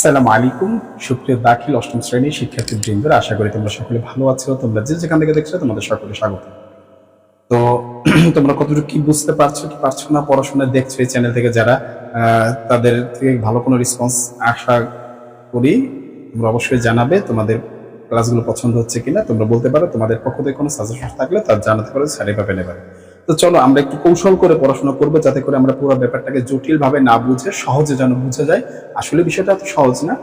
আসসালামু আলাইকুম সুপ্রিয় দাখিল অষ্টম শ্রেণীর শিক্ষার্থীবৃন্দরা, আশা করি তোমরা সকলে ভালো আছো। তোমরা যে যেখান থেকে দেখছো তোমাদের সকলে স্বাগত। তো তোমরা কতটুকু কি বুঝতে পারছো কি পারছো না, পড়াশোনা দেখছো এই চ্যানেল থেকে যারা, তাদের থেকে ভালো কোনো রেসপন্স আশা করি। তোমরা অবশ্যই জানাবে তোমাদের ক্লাসগুলো পছন্দ হচ্ছে কিনা। তোমরা বলতে পারো তোমাদের পক্ষ থেকে কোনো সাজেশন থাকলে তার জানাতে পারো, স্যার এভাবে নেবে। তো চলো আমরা একটু কৌশল করে পড়াশোনা করবো, যাতে করে আমরা পুরো ব্যাপারটাকে জটিল ভাবে না বুঝে সহজে যেন বুঝে যায়। আসলে বিষয়টা এত সহজ না।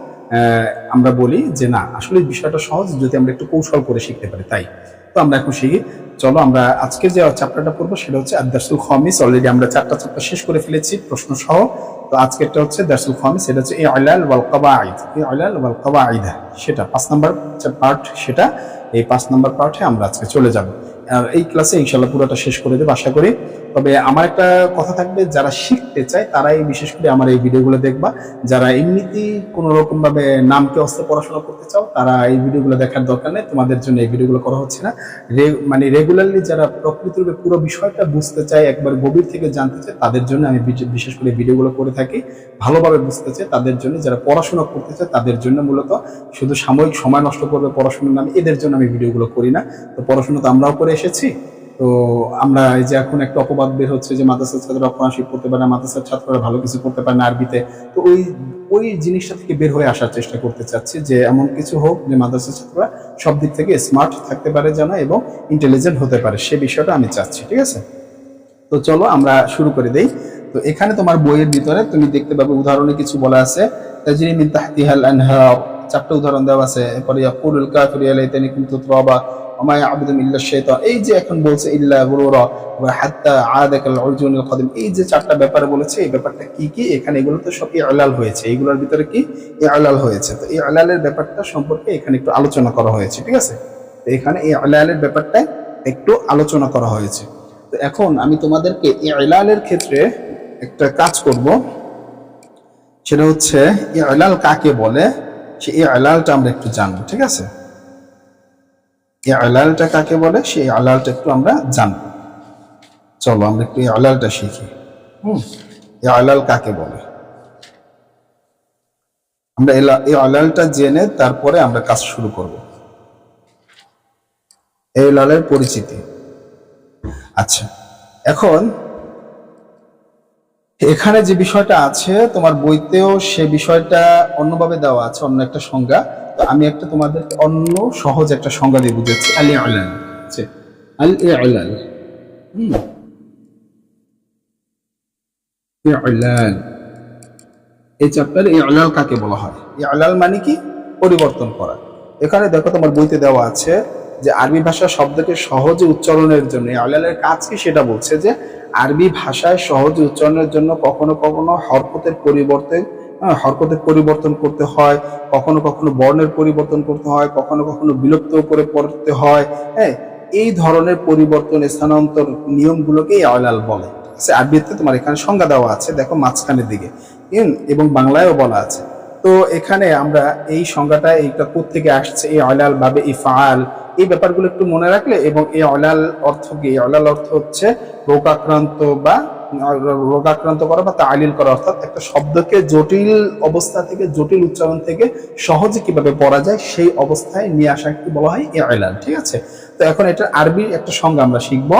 আমরা বলি যে না, আসলে বিষয়টা সহজ যদি আমরা একটু কৌশল করে শিখতে পারি। তাই তো আমরা এখন শিখি। চলো আমরা আজকে যে চ্যাপ্টারটা পড়বো সেটা হচ্ছে আদ-দারসুল খামিস। অলরেডি আমরা 4টা চ্যাপ্টার শেষ করে ফেলেছি প্রশ্ন সহ। তো আজকেরটা হচ্ছে দারসুল খামিস, সেটা হচ্ছে ইলাল ওয়াল কওয়াইদ। ইলাল ওয়াল কওয়াইদ সেটা 5 নাম্বার পার্ট। সেটা এই 5 নাম্বার পার্টে আমরা আজকে চলে যাব। আর এই ক্লাসে ইনশাআল্লাহ পুরোটা শেষ করে দেব আশা করি। তবে আমার একটা কথা থাকবে, যারা শিখতে চায় তারাই বিশেষ করে আমার এই ভিডিওগুলো দেখবা। যারা এমনিতেই কোনো রকম ভাবে নামকে অস্তে পড়াশোনা করতে চাও তারা এই ভিডিওগুলো দেখার দরকার নেই, তোমাদের জন্য এই ভিডিওগুলো করা হচ্ছে না। মানে রেগুলারলি যারা প্রকৃতরূপে পুরো বিষয়টা বুঝতে চায়, একবার গভীর থেকে জানতে চায়, তাদের জন্য আমি বিশেষ করে ভিডিওগুলো করে থাকি। ভালোভাবে বুঝতে চায় তাদের জন্য, যারা পড়াশোনা করতে চায় তাদের জন্য মূলত, শুধু সাময়িক সময় নষ্ট করবে পড়াশোনার নামে, এদের জন্য আমি ভিডিওগুলো করি না। তো পড়াশোনা তো আমরাও করে এসেছি। তো আমরা এই যে এখন একটা অপবাদ বের হচ্ছে যে মাদ্রাসার ছাত্ররা কোরআন শিখ করতে পারে না, মাদ্রাসার ছাত্ররা ভালো কিছু করতে পারে না আরবিতে। তো ওই জিনিসটা থেকে বের হয়ে আসার চেষ্টা করতে চাচ্ছি, যে এমন কিছু হোক যে মাদ্রাসার ছাত্ররা সব দিক থেকে স্মার্ট থাকতে পারে যেন, এবং ইন্টেলিজেন্ট হতে পারে, সে বিষয়টা আমি চাচ্ছি। ঠিক আছে, তো চলো আমরা শুরু করে দেই। তো এখানে তোমার বইয়ের ভিতরে তুমি দেখতে পাবে উদাহরণে কিছু বলা আছে। তাজরি মিন তাহতিহাল আনহার, 4টা উদাহরণ দেওয়া আছে। এরপরে ইয়াকুলুল কাফিরু ইয়া লাইতানি কুনতু তুরাবা ওয়া মা ইয়াবুদু ইল্লা শাইতান, এই যে এখন বলছে ইল্লা গুরুরা ওয়া হাত্তা আদাকাল উরজুনুল কদিম, এই যে 4টা ব্যাপারে বলেছে, এই ব্যাপারটা কি কি, এখানে এগুলো তো সব ইলাল হয়েছে, এইগুলোর ভিতরে কি ইলাল হয়েছে। তো এই ইলালের ব্যাপারটা সম্পর্কে এখানে একটু আলোচনা করা হয়েছে। ঠিক আছে, তো এখানে এই ইলালের ব্যাপারটা একটু আলোচনা করা হয়েছে। তো এখন আমি তোমাদেরকে ইলালের ক্ষেত্রে একটা কাজ করব, সেটা হচ্ছে ইলাল কাকে বলে, সেই ইলালটা আমরা একটু জানবো। ঠিক আছে, ইলালটা কাকে বলে সেই ইলালটা একটু আমরা জানবো। চলো আমরা একটু ইলালটা শিখি। ইলাল কাকে বলে আমরা ইলালটা জেনে তারপরে আমরা কাজ শুরু করব। ইলালের পরিচিতি। আচ্ছা, এখন এখানে যে বিষয়টা আছে তোমার বইতেও সে বিষয়টা অন্যভাবে দেওয়া আছে, অন্য একটা সংজ্ঞা। তো আমি একটা তোমাদেরকে অন্য সহজ একটা সংজ্ঞা দিয়ে বুঝাচ্ছি। আল ইলাল, আল ইলাল, ইলাল, এই চ্যাপ্টারে ইলাল কাকে বলা হয়। ইলাল মানে কি? পরিবর্তন করা। এখানে দেখো তোমার বইতে দেওয়া আছে যে আরবি ভাষা শব্দকে সহজে উচ্চারণের জন্য ইলালের কাজ কি সেটা বলছে, যে আরবি ভাষায় সহজে উচ্চারণের জন্য কখনো কখনো হরকতের পরিবর্তন করতে হয়, কখনো কখনো বর্ণের পরিবর্তন করতে হয়, কখনো কখনো বিলুপ্ত করে পড়তে হয়। হ্যাঁ, এই ধরনের পরিবর্তন, স্থানান্তর নিয়মগুলোকে ইলাল বলে। আরবিতে তোমার এখানে সংজ্ঞা দেওয়া আছে, দেখো মাঝখানের দিকে, এবং বাংলায়ও বলা আছে। তো এখানে আমরা এই সংজ্ঞাটা এইটা কোত্থেকে আসছে, এই ইলাল বাবে ইফআল, এই ব্যাপারগুলো একটু মনে রাখলে, এবং এই ইলাল অর্থ কি, ইলাল অর্থ হচ্ছে রোগাক্রান্ত করা বা তালিল করা, অর্থাৎ একটা শব্দকে জটিল অবস্থা থেকে, জটিল উচ্চারণ থেকে সহজে কিভাবে পড়া যায় সেই অবস্থায় নিয়ে আসাকে বলা হয় ইলাল। ঠিক আছে, তো এখন এটা আরবি একটা সংজ্ঞা আমরা শিখবো।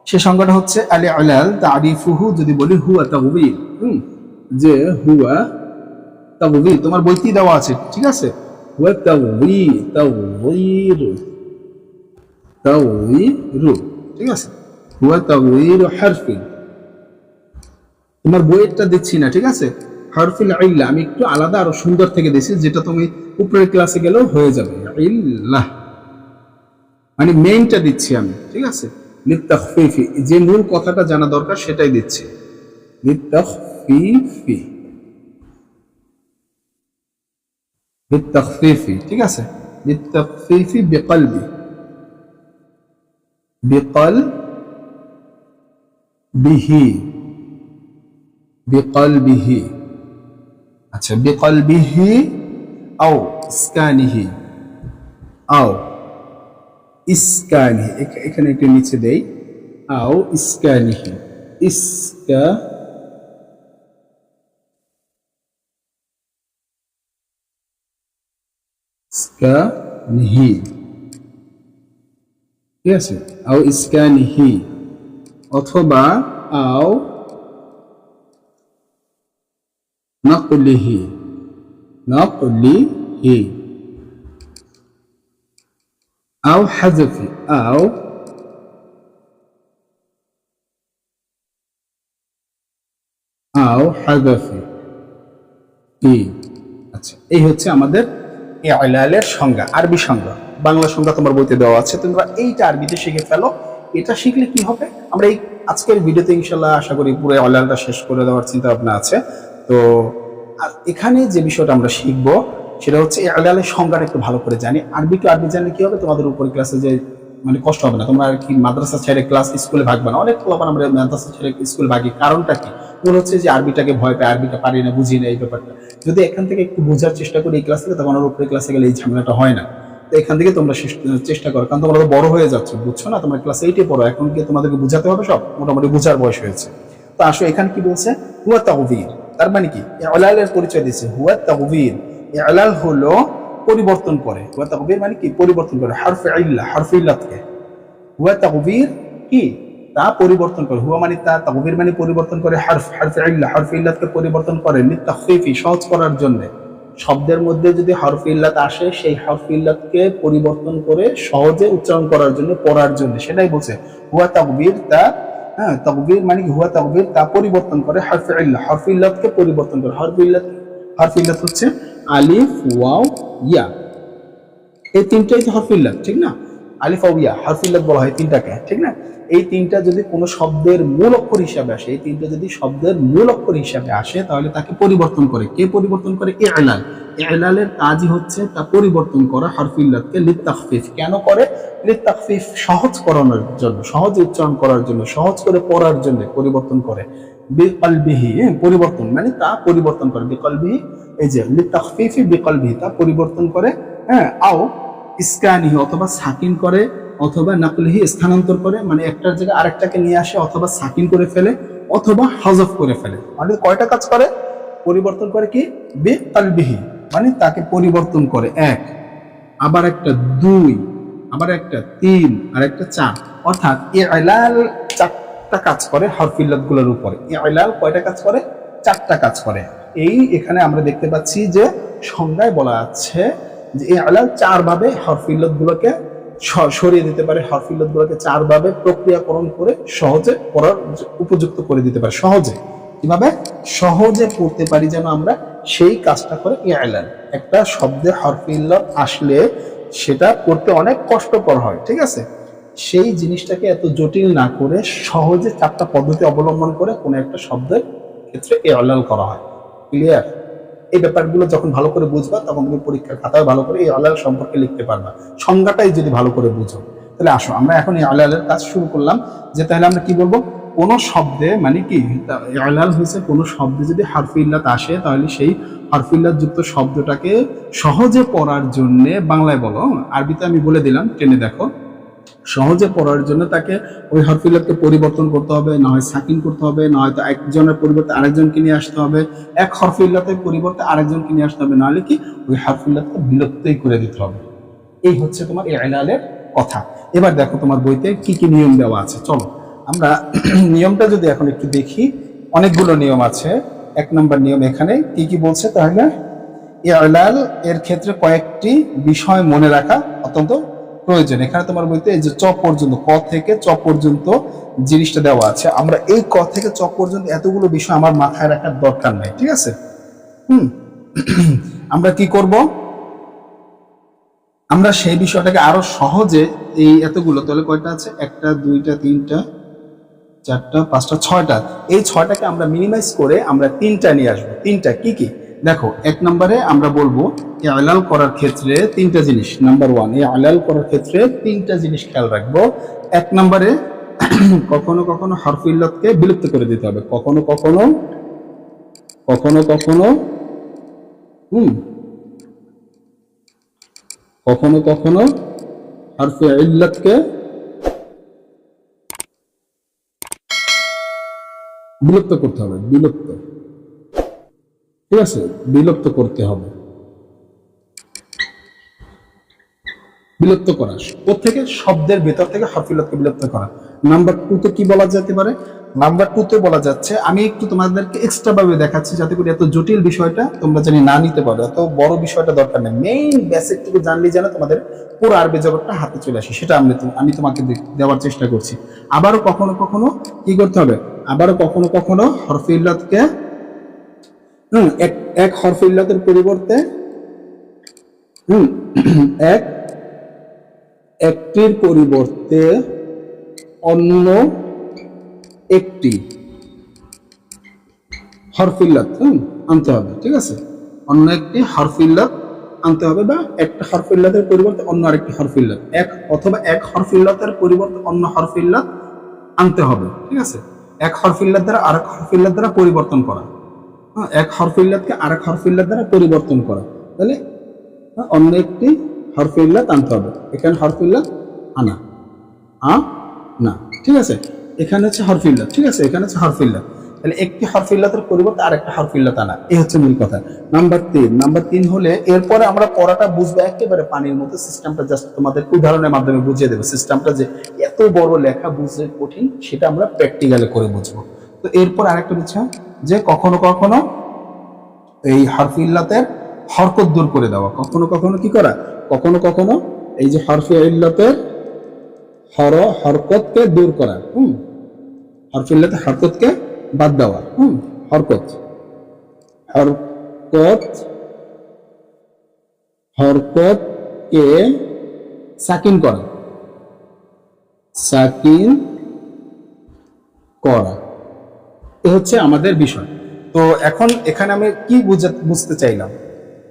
সে সংজ্ঞাটা হচ্ছে আল ইলাল তারিফুহু, যদি বলি হুয়া তাওয়িল, যে হুয়া তাওয়িল, তোমার বইতেই দেওয়া আছে। ঠিক আছে, হুয়া তাওয়িরু, ঠিক আছে, হুয়া তাওয়িরু হারফিন, তোমার বইয়েরটা দিচ্ছি না। ঠিক আছে, হারফিল ইল্লা আমি একটু আলাদা আরো সুন্দর থেকে দিচ্ছি, যেটা তুমি উপরের ক্লাসে গেলেও হয়ে যাবে। ইল্লাহ মানে মেইনটা দিচ্ছি আমি। ঠিক আছে, লিতাখফিফি, যে মূল কথাটা জানা দরকার সেটাই দিচ্ছি। লিতাখফিফি, লিতাখফিফি, ঠিক আছে, লিতাখফিফি বিকলবি, বিকলবিহি, বিকলবিহি, আচ্ছা, বিকলবিহি আও ইসকানিহি, আও ইসকানিহি, এখানে একটু নিচে দেই, আও ইসকানিহি, ইসকা ইসকানিহি, ঠিক আছে, আও ইসকানিহি অথবা আও নাকলিহি, নাকলিহি আও হাযফি, আও হাযফি ই। আচ্ছা, এই হচ্ছে আমাদের ইলালের সংজ্ঞা, আরবি সংজ্ঞা। বাংলা সংজ্ঞা তোমার বইতে দেওয়া আছে, তোমরা এইটা আরবিতে শিখে ফেলো। এটা শিখলে কি হবে, আমরা এই আজকের ভিডিওতে ইনশাল্লাহ আশা করি পুরো ইলালটা শেষ করে দেওয়ার চিন্তা ভাবনা আছে। তো এখানে যে বিষয়টা আমরা শিখবো সেটা হচ্ছে ইলালের সংজ্ঞাটা একটু ভালো করে জানি। আরবি টু আরবি জানলে কি হবে, তোমাদের উপর ক্লাসে যে মানে কষ্ট হবে না, তোমরা আর কি মাদ্রাসা ছেড়ে ক্লাস স্কুলে ভাগবে না। অনেক পোলাপান আমরা মাদ্রাসা ছেড়ে স্কুল ভাগি, কারণটা কি? মনে হচ্ছে যে আরবিটাকে ভয় পায়, আরবিটা পারি না, বুঝি না, এই ব্যাপারটা। যদি এখান থেকে একটু বোঝার চেষ্টা করি এই ক্লাস থেকে, তখন আর উপরে ক্লাসে গেলে এই ঝামেলাটা হয় না। তো এখান থেকে তোমরা চেষ্টা করো, কারণ তোমরা তো বড় হয়ে যাচ্ছ, বুঝছো না? তোমরা ক্লাস 8-এ পড়ো, এখন কি তোমাদেরকে বুঝাতে হবে সব? মোটামুটি বোঝার বয়স হয়েছে। তো আসো, এখানে কি বলছে? হুয়া তাগয়ির, তার মানে কি? ইলালের পরিচয় দিয়েছে, হুয়া তাগয়ির। ইলাল হলো পরিবর্তন করে। হুয়া তাগয়ির মানে কি? পরিবর্তন করে। হারফে ইল্লা, হারফে ইল্লাতকে হুয়া তাগয়ির কি? তা পরিবর্তন করে। হুয়া মানে তা, তাগয়ির মানে পরিবর্তন করে। হারফে ইল্লা, হারফে ইল্লাতকে পরিবর্তন করে লিতাখফিফি, সহজ করার জন্য। শব্দের মধ্যে যদি হরফে ইল্লাত আসে, সেই হরফে ইল্লাতকে পরিবর্তন করে সহজে উচ্চারণ করার জন্য, পড়ার জন্য, সেটাই বলছে হুয়া তাগয়ির। তা তাগয়ির মানে কি? হুয়া তাগয়ির, তা পরিবর্তন করে। হরফে ইল্লা, হরফে ইল্লাতকে পরিবর্তন করে। হরফে ইল্লাত হচ্ছে আলিফ, ওয়াও, ইয়া, এই তিনটাই তো হরফে ইল্লাত, ঠিক না? আলিফ ওয়া ইয়া হরফে ইল্লাত বলা হয় তিনটাকে, ঠিক না? এই তিনটা যদি কোনো শব্দের মূল অক্ষর হিসাবে আসে, এই তিনটা যদি শব্দের মূল অক্ষর হিসাবে আসে, তাহলে তাকে পরিবর্তন করে। কে পরিবর্তন করে? ইলাল। ইলালের কাজই হচ্ছে তা পরিবর্তন করা হরফে ইল্লাতকে লিতাখফিফ। কেন করে? লিতাখফিফ, সহজ করানোর জন্য, সহজ উচ্চারণ করার জন্য, সহজ করে পড়ার জন্য পরিবর্তন করে। বিকলবিহি, পরিবর্তন মানে তা পরিবর্তন করে। বিকলবিহি, এই যে লিতাখফিফি বিকলবিহি, তা পরিবর্তন করে। আও ইসকানিহি, অথবা সাকিন করে, অথবা নাকলিহি, স্থানান্তর করে, মানে একটার জায়গায় আরেকটাকে নিয়ে আসে, অথবা সাকিন করে ফেলে, অথবা হযফ করে ফেলে। মানে কয়টা কাজ করে? পরিবর্তন করে কি? বিকলবিহি মানে তাকে পরিবর্তন করে, এক, আবার একটা দুই, আবার একটা তিন, আর একটা চার। অর্থাৎ ইলাল চারটা কাজ করে হরফে ইল্লাত গুলোর উপরে। ইলাল কয়টা কাজ করে? চারটা কাজ করে। এই এখানে আমরা দেখতে পাচ্ছি যে সংজ্ঞায় বলা আছে যে ইলাল চার ভাবে হরফে ইল্লাত গুলোকে সরিয়ে দিতে পারে, হরফে ইল্লাত গুলোকে চার ভাবে প্রক্রিয়াকরণ করে সহজে পড়ার উপযুক্ত করে দিতে পারে। সহজে কিভাবে? সহজে পড়তে পারি যেন আমরা, সেই কাজটা করে ইলাল। একটা শব্দে হরফে ইল্লাত আসলে সেটা পড়তে অনেক কষ্টকর হয়, ঠিক আছে? সেই জিনিসটাকে এত জটিল না করে সহজে চারটা পদ্ধতি অবলম্বন করে কোনো একটা শব্দের ক্ষেত্রে ইলাল করা হয়। ক্লিয়ার? এই ব্যাপারগুলো যখন ভালো করে বুঝবা, তখন তুমি পরীক্ষার খাতায় ভালো করে এই ইলাল সম্পর্কে লিখতে পারবা, সংজ্ঞাটাই যদি ভালো করে বুঝো। তাহলে আসো, আমরা এখন এই ইলালের কাজ শুরু করলাম। যে তাহলে আমরা কি বলবো? কোন শব্দে মানে কি ইলাল হয়েছে, কোন শব্দে যদি হরফে ইল্লাত আসে, তাহলে সেই হরফে ইল্লাত যুক্ত শব্দটাকে সহজে পড়ার জন্য, বাংলায় বলো, আরবিতে আমি বলে দিলাম, টেনে দেখো। সহজে পড়ার জন্য তাকে ওই হরফে ইল্লাতকে পরিবর্তন করতে হবে, না হয় সাকিন করতে হবে, না হয়তো একজনের পরিবর্তে আরেকজনকে নিয়ে আসতে হবে, এক হরফে ইল্লাতের পরিবর্তে আরেকজনকে নিয়ে আসতে হবে, নাহলে কি ওই হরফে ইল্লাতকে বিলুপ্তই করে দিতে হবে। এই হচ্ছে তোমার ইলালের কথা। এবার দেখো তোমার বইতে কি কি নিয়ম দেওয়া আছে। চলো আমরা নিয়মটা যদি এখন একটু দেখি, অনেকগুলো নিয়ম আছে। 1 নম্বর নিয়ম এখানে কি কি বলছে, তাহলে ইলাল এর ক্ষেত্রে কয়েকটি বিষয় মনে রাখা অত্যন্ত প্রয়োজন। এখানে তোমার বইতে এই যে চ পর্যন্ত, ক থেকে চ পর্যন্ত জিনিসটা দেওয়া আছে। আমরা এই ক থেকে চ পর্যন্ত এতগুলো বিষয় আমার মাথায় রাখার দরকার নাই, ঠিক আছে? আমরা কি করব? আমরা সেই বিষয়টাকে আরো সহজে, এই এতগুলো তাহলে কয়টা আছে? 1টা 2টা 3টা 4টা 5টা 6টা, এই 6টাকে আমরা মিনিমাইজ করে আমরা 3টা নিয়ে আসবো। 3টা কি কি? দেখো, 1 নম্বরে আমরা বলবো ইলাল করার ক্ষেত্রে 3টা জিনিস। নাম্বার 1, ইলাল করার ক্ষেত্রে 3টা জিনিস খেয়াল রাখবো। 1 নম্বরে কখনো কখনো হরফে ইল্লাতকে বিলুপ্ত করে দিতে হবে। কখনো কখনো কখনো কখনো কখনো কখনো হরফে ইল্লাতকে বিলুপ্ত করতে হবে। বিলুপ্ত, ঠিক আছে? বিলুপ্ত করতে হবে। বিলুপ্ত করা, প্রত্যেকে শব্দের ভেতর থেকে হরফিল্লাতকে বিলুপ্ত করা। নাম্বার 2 তে কি বলা যেতে পারে? নাম্বার 2 তে বলা যাচ্ছে, আমি একটু তোমাদেরকে এক্সট্রা ভাবে দেখাচ্ছি যাতে করে এত জটিল বিষয়টা তোমরা জানি না নিতে পারো, এত বড় বিষয়টা দরকার নেই, মেইন বেসিকটুকু জানলেই যেন তোমাদের পুরো আরবি জগৎটা হাতে চলে আসে, সেটা আমি তোমাকে দেওয়ার চেষ্টা করছি। আবারও কখনো কখনো কি করতে হবে, আবারও কখনো কখনো হরফিল্লাতকে এক হরফিল্লাতের পরিবর্তে এক একটির পরিবর্তে অন্য একটি হরফিল্লাত আনতে হবে, ঠিক আছে? অন্য একটি হরফিল্লাত আনতে হবে, বা একটা হরফিল্লাতের পরিবর্তে অন্য আরেকটি হরফিল্লাত, অথবা এক হরফিল্লাতের পরিবর্তে অন্য হরফিল্লাত আনতে হবে, ঠিক আছে? এক হরফিল্লাত দ্বারা আরেক হরফিল্লাত দ্বারা পরিবর্তন করা, এক হরফিল্লাতকে আরেক হরফিল্লাত দ্বারা পরিবর্তন করা, তাহলে অন্য একটি হরফিল্লাত আনতে হবে। এখানে হরফিল্লাত আনা, না, ঠিক আছে? এখানে হচ্ছে হরফিল্লাত, ঠিক আছে? এখানে হচ্ছে হরফিল্লাত, তাহলে একটি হরফিল্লাতের পরিবর্তে আরেকটা হরফিল্লাত আনা, এই হচ্ছে মূল কথা। নাম্বার 3 হলে এরপরে আমরা পড়াটা বুঝবো একেবারে পানির মতো, সিস্টেমটা জাস্ট তোমাদের উদাহরণের মাধ্যমে বুঝিয়ে দেবো। সিস্টেমটা যে এত বড় লেখা বুঝতে কঠিন, সেটা আমরা প্র্যাকটিক্যালে করে বুঝবো। তো এরপর আরেকটা বিষয় যে কখনো কখনো এই হরফিল্লাতের হরকত দূর করে দেওয়া, কখনো কখনো কি করা, কখনো কখনো এই যে হরফিল্লাতের হরকতকে দূর করা, হরফিল্লাতের হরকতকে বাদ দেওয়া, হরকত হরকত হরকতকে সাকিন করা, সাকিন করা, এ হচ্ছে আমাদের বিষয়। তো এখন এখানে আমি কি বুঝতে চাইলাম,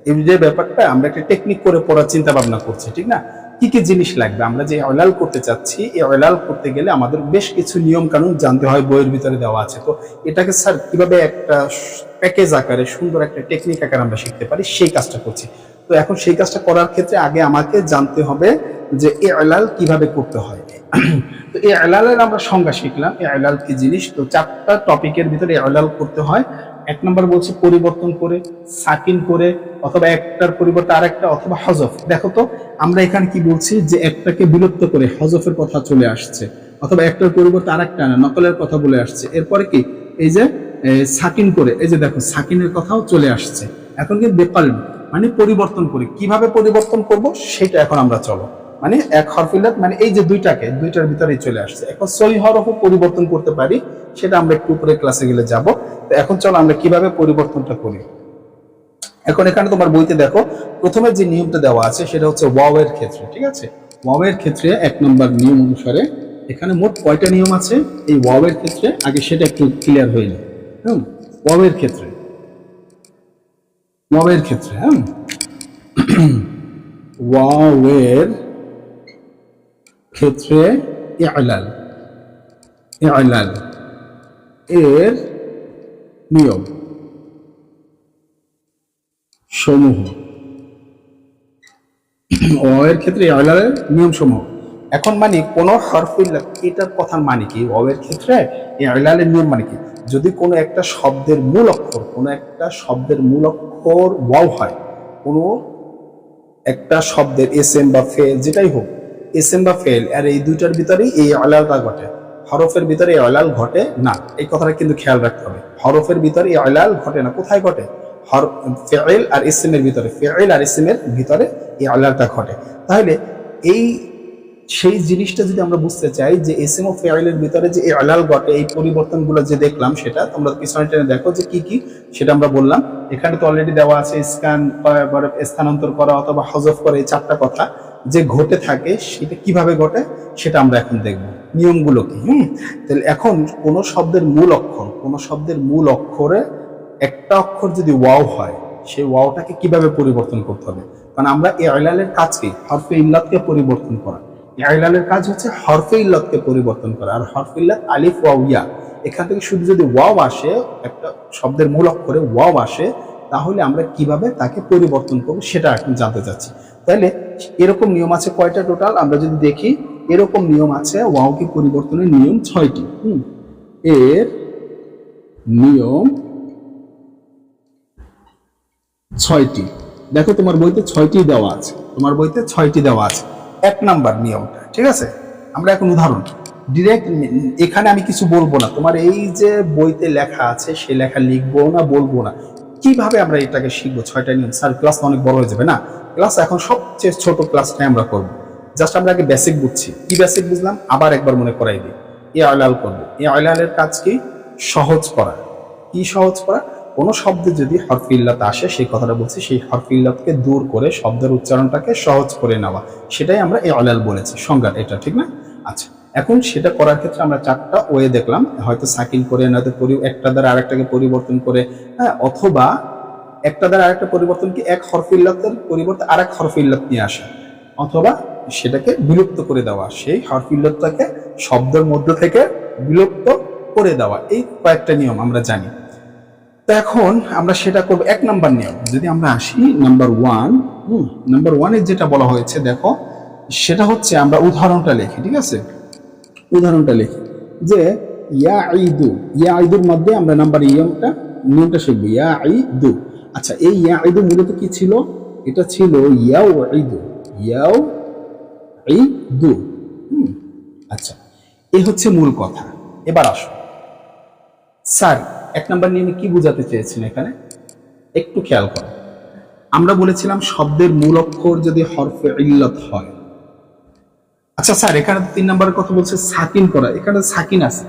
এই যে ব্যাপারটা আমরা একটা টেকনিক করে পড়ার চিন্তা ভাবনা করছি, ঠিক না? কি কি জিনিস লাগবে, আমরা যে ইলাল করতে চাচ্ছি, এই ইলাল করতে গেলে আমাদের বেশ কিছু নিয়ম কানুন জানতে হয়, বইয়ের ভিতরে দেওয়া আছে। তো এটাকে স্যার কিভাবে একটা প্যাকেজ আকারে সুন্দর একটা টেকনিক আকারে আমরা শিখতে পারি, সেই কাজটা করছি। তো এখন সেই কাজটা করার ক্ষেত্রে আগে আমাকে জানতে হবে যে এই ইলাল কিভাবে করতে হয়। তো এই ইলালের আমরা সংজ্ঞা শিখলাম, এই ইলাল কি জিনিস। তো 4টা টপিকের ভিতরে ইলাল করতে হয়। 1 নম্বর বলছি পরিবর্তন করে, সাকিন করে, অথবা একটার পরিবর্তে আরেকটা, অথবা হজফ। দেখো তো আমরা এখানে কি বলছি, যে একটাকে বিলুপ্ত করে হজফের কথা চলে আসছে, অথবা একটার পরিবর্তে আরেকটা না, নকলের কথা বলে আসছে। এরপরে কি এই যে সাকিন করে, এই যে দেখো সাকিনের কথাও চলে আসছে। এখন কি বেকালব মানে পরিবর্তন করে, কিভাবে পরিবর্তন করব সেটা এখন আমরা চলো, মানে এক হরফিল্লাত মানে এই যে দুইটার ভিতরেই চলে আসছে। এখন সহি হরফও পরিবর্তন করতে পারি, সেটা আমরা একটু উপরে ক্লাসে গেলে যাব। তো এখন চলো আমরা কিভাবে পরিবর্তনটা করি। এখন এখানে তোমার বইতে দেখো প্রথমে যে নিয়মটা দেওয়া আছে সেটা হচ্ছে ওয়াও এর ক্ষেত্রে, ঠিক আছে? ওয়াও এর ক্ষেত্রে 1 নম্বর নিয়ম অনুসারে এখানে মোট কয়টা নিয়ম আছে এই ওয়াও এর ক্ষেত্রে, আগে সেটা একটু ক্লিয়ার হয়ে যায়। ওয়াও এর ক্ষেত্রে, ওয়াও এর ক্ষেত্রে ওয়াও এর ক্ষেত্রে ইলাল এর নিয়ম সমূহ, ওয়াও এর ক্ষেত্রে ইলালের নিয়ম সমূহ। এখন মানে কোন হরফিল্লাত, এটার কথার মানে কি, ওয়াও এর ক্ষেত্রে ইলালের নিয়ম মানে কি, যদি কোনো একটা শব্দের মূল অক্ষর, ওয়াও হয়, কোনো একটা শব্দের এসএম বা ফেল যেটাই হোক, এসএম বা ফেল, আর এই দুইটার ভিতরেই এই ইলালটা ঘটে, হরফের ভিতরে ইলাল ঘটে না, এই কথাটা কিন্তু খেয়াল রাখতে হবে। হরফের ভিতরে ইলাল ঘটে না, কোথায় ঘটে? ফেল আর ইসম এর ভিতরে, ফেল আর ইসম এর ভিতরে এই ইলালটা ঘটে। তাহলে এই সেই জিনিসটা যদি আমরা বুঝতে চাই যে ইসম ও ফেলের ভিতরে যে ইলাল ঘটে, এই পরিবর্তনগুলো যে দেখলাম, সেটা তোমরা পিছনে টেনে দেখো যে কি কি, সেটা আমরা বললাম। এখানে তো অলরেডি দেওয়া আছে স্থানান্তর করা অথবা হজফ করে, এই 4টা কথা যে ঘটে থাকে, সেটা কিভাবে ঘটে সেটা আমরা এখন দেখব, নিয়মগুলো কি। তাহলে এখন কোন শব্দের মূল অক্ষরে একটা অক্ষর যদি ওয়াও হয়, সেই ওয়াওটাকে কিভাবে পরিবর্তন করতে হবে, কারণ আমরা ইলালের কাজ কি, হরফে ইল্লাতকে পরিবর্তন করা। ইলালের কাজ হচ্ছে হরফে ইল্লাতকে পরিবর্তন করা, আর হরফে ইল্লাত আলিফ ওয়াও ইয়া, এখান থেকে শুধু যদি ওয়াও আসে, একটা শব্দের মূল অক্ষরে ওয়াও আসে, তাহলে আমরা কিভাবে তাকে পরিবর্তন করব সেটা এখন জানতে চাচ্ছি। তাহলে এরকম নিয়ম আছে কয়টা টোটাল, আমরা যদি দেখি এরকম নিয়ম আছে, ওয়াওকে পরিবর্তনের নিয়ম 6টি। এর নিয়ম 6টি। দেখো তোমার বইতে 6টি দেওয়া আছে, এক নাম্বার নিয়মটা, ঠিক আছে? আমরা এখন উদাহরণ ডিরেক্ট, এখানে আমি কিছু বলবো না, তোমার এই যে বইতে লেখা আছে সেই লেখা লিখবো না, বলবো না। কিভাবে আমরা এটাকে শিখবো? 6টা নিয়ম। স্যার ক্লাস অনেক বড় হয়ে যাবে না, ক্লাস এখন সবচেয়ে ছোট ক্লাসটাই আমরা করবো। জাস্ট আমরা আগে বেসিক বুঝছি। কি বেসিক বুঝলাম আবার একবার মনে করাই দিই। এ অলাল করবো। এ অলালের কাজ কি? সহজ করা। কি সহজ করা? কোনো শব্দে যদি হরফে ইল্লাত আসে, সেই কথাটা বলছি, সেই হরফে ইল্লাতকে দূর করে শব্দের উচ্চারণটাকে সহজ করে নেওয়া, সেটাই আমরা এ অলাল বলেছি, সংজ্ঞা এটা, ঠিক না? আচ্ছা, এখন সেটা করার ক্ষেত্রে আমরা 4টা ওয়ে দেখলাম, হয়তো সাকিন করে, নয়তো একটা দ্বারা আরেকটাকে পরিবর্তন করে, হ্যাঁ, অথবা একটা দ্বারা আরেকটা পরিবর্তন কি এক হরফে ইল্লাতের পরিবর্তে আরেক হরফে ইল্লাত নিয়ে আসা, অথবা সেটাকে বিলুপ্ত করে দেওয়া, সেই হরফে ইল্লাতটাকে শব্দের মধ্য থেকে বিলুপ্ত করে দেওয়া। এই কয়েকটা নিয়ম আমরা জানি। তো এখন আমরা সেটা করবো। 1 নাম্বার নিয়ম যদি আমরা আসি, নাম্বার 1, নাম্বার 1 এর যেটা বলা হয়েছে দেখো, সেটা হচ্ছে আমরা উদাহরণটা লিখি, ঠিক আছে? উদাহরণটা লিখি যে ইয়াঈদু, ইয়াঈদুর মধ্যে আমরা নাম্বার নিয়মটা শিখবো, ইয়াঈদু। আচ্ছা, এই ইয়াঈদু মূলত কি ছিল? এটা ছিল ইয়াউঈদু, ইয়াউঈদু। আচ্ছা, এই হচ্ছে মূল কথা। এবার আসো, স্যার 1 নাম্বার নিয়মে কি বোঝাতে চেয়েছেন এখানে? একটু খেয়াল করো। আমরা বলেছিলাম শব্দের মূল অক্ষর যদি হরফে ইল্লাত হয়। আচ্ছা স্যার, এখানে 3 নাম্বারের কথা বলছে সাকিন করা, এখানে সাকিন আছে,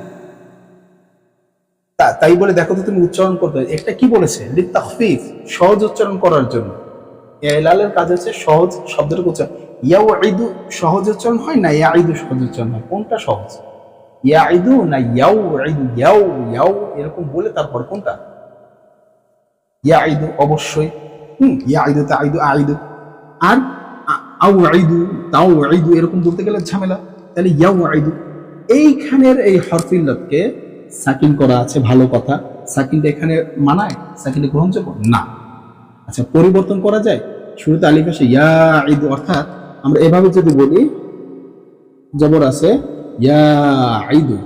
তাই বলে দেখো তো তুমি উচ্চারণ করতে, একটা কি বলেছে? লিতাখফিফ, সহজ উচ্চারণ করার জন্য। ইলালের কাজ হচ্ছে সহজ শব্দের উচ্চারণ। ইয়াউঈদু সহজ উচ্চারণ হয় না ইয়াঈদু সহজ উচ্চারণ হয়? কোনটা সহজ? ইয়াঈদু না ইয়াউঈদু? ইয়াউ এরকম বলে তারপর কোনটা? ইয়াঈদু অবশ্যই। ইয়াঈদু তাঈদু আঈদু। আর আউঈদু তাউঈদু এরকম বলতে গেলে ঝামেলা। তাহলে ইয়াউঈদু, এইখানের এই হরফে ইল্লাতকে সাকিন করা আছে, ভালো কথা। সাকিনটা এখানে মানায়? সাকিনটা গ্রহণযোগ্য না। আচ্ছা, পরিবর্তন করা যায়? শুরুতে আলিফ আসে ইয়াঈদু, অর্থাৎ আমরা এভাবে যদি বলি, জবর আছে ইয়াঈদু,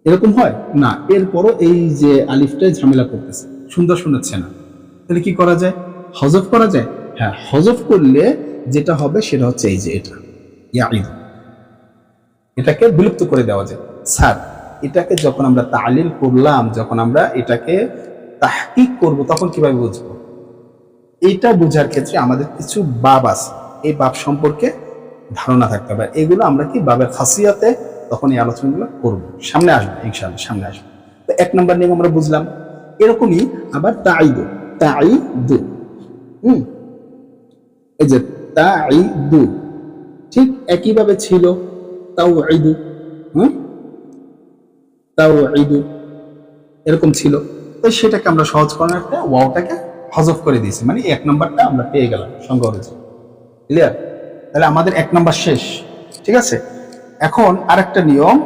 এরকম হয় না। এরপরও এই যে আলিফটাই ঝামেলা করতেছে, সুন্দর শোনাচ্ছে না। তাহলে কি করা যায়? হজফ করা যায়। হ্যাঁ, হজফ করলে যেটা হবে সেটা হচ্ছে এই যে এটা ইয়াঈদু, এটাকে বিলুপ্ত করে দেওয়া যায়। স্যার, এটাকে যখন আমরা তালিল করলাম, যখন আমরা এটাকে তাহকিক করব, তখন কিভাবে বুঝবো? এটা বোঝার ক্ষেত্রে আমাদের কিছু বাব আছে, এই বাব সম্পর্কে ধারণা থাকতে হবে। এগুলো আমরা কি বাবের খাসিয়াতে তখন এই আলোচনাগুলো করবো, সামনে আসবে ইনশাআল্লাহ, সামনে আসবে। তো 1 নাম্বার নিয়ম আমরা বুঝলাম। এরকমই আবার তাঈদু, তাঈদু, এই যে তাঈদু ঠিক একইভাবে ছিল তাউঈদু, তাউঈদু এরকম ছিল। তো সেটাকে আমরা সহজ করার একটা ওয়াওটাকে হজফ করে দিয়েছি, মানে 1 নাম্বারটা আমরা পেয়ে গেলাম সংজ্ঞা অনুযায়ী। ক্লিয়ার? তাহলে আমাদের 1 নাম্বার শেষ, ঠিক আছে? এখন আরেকটা নিয়ম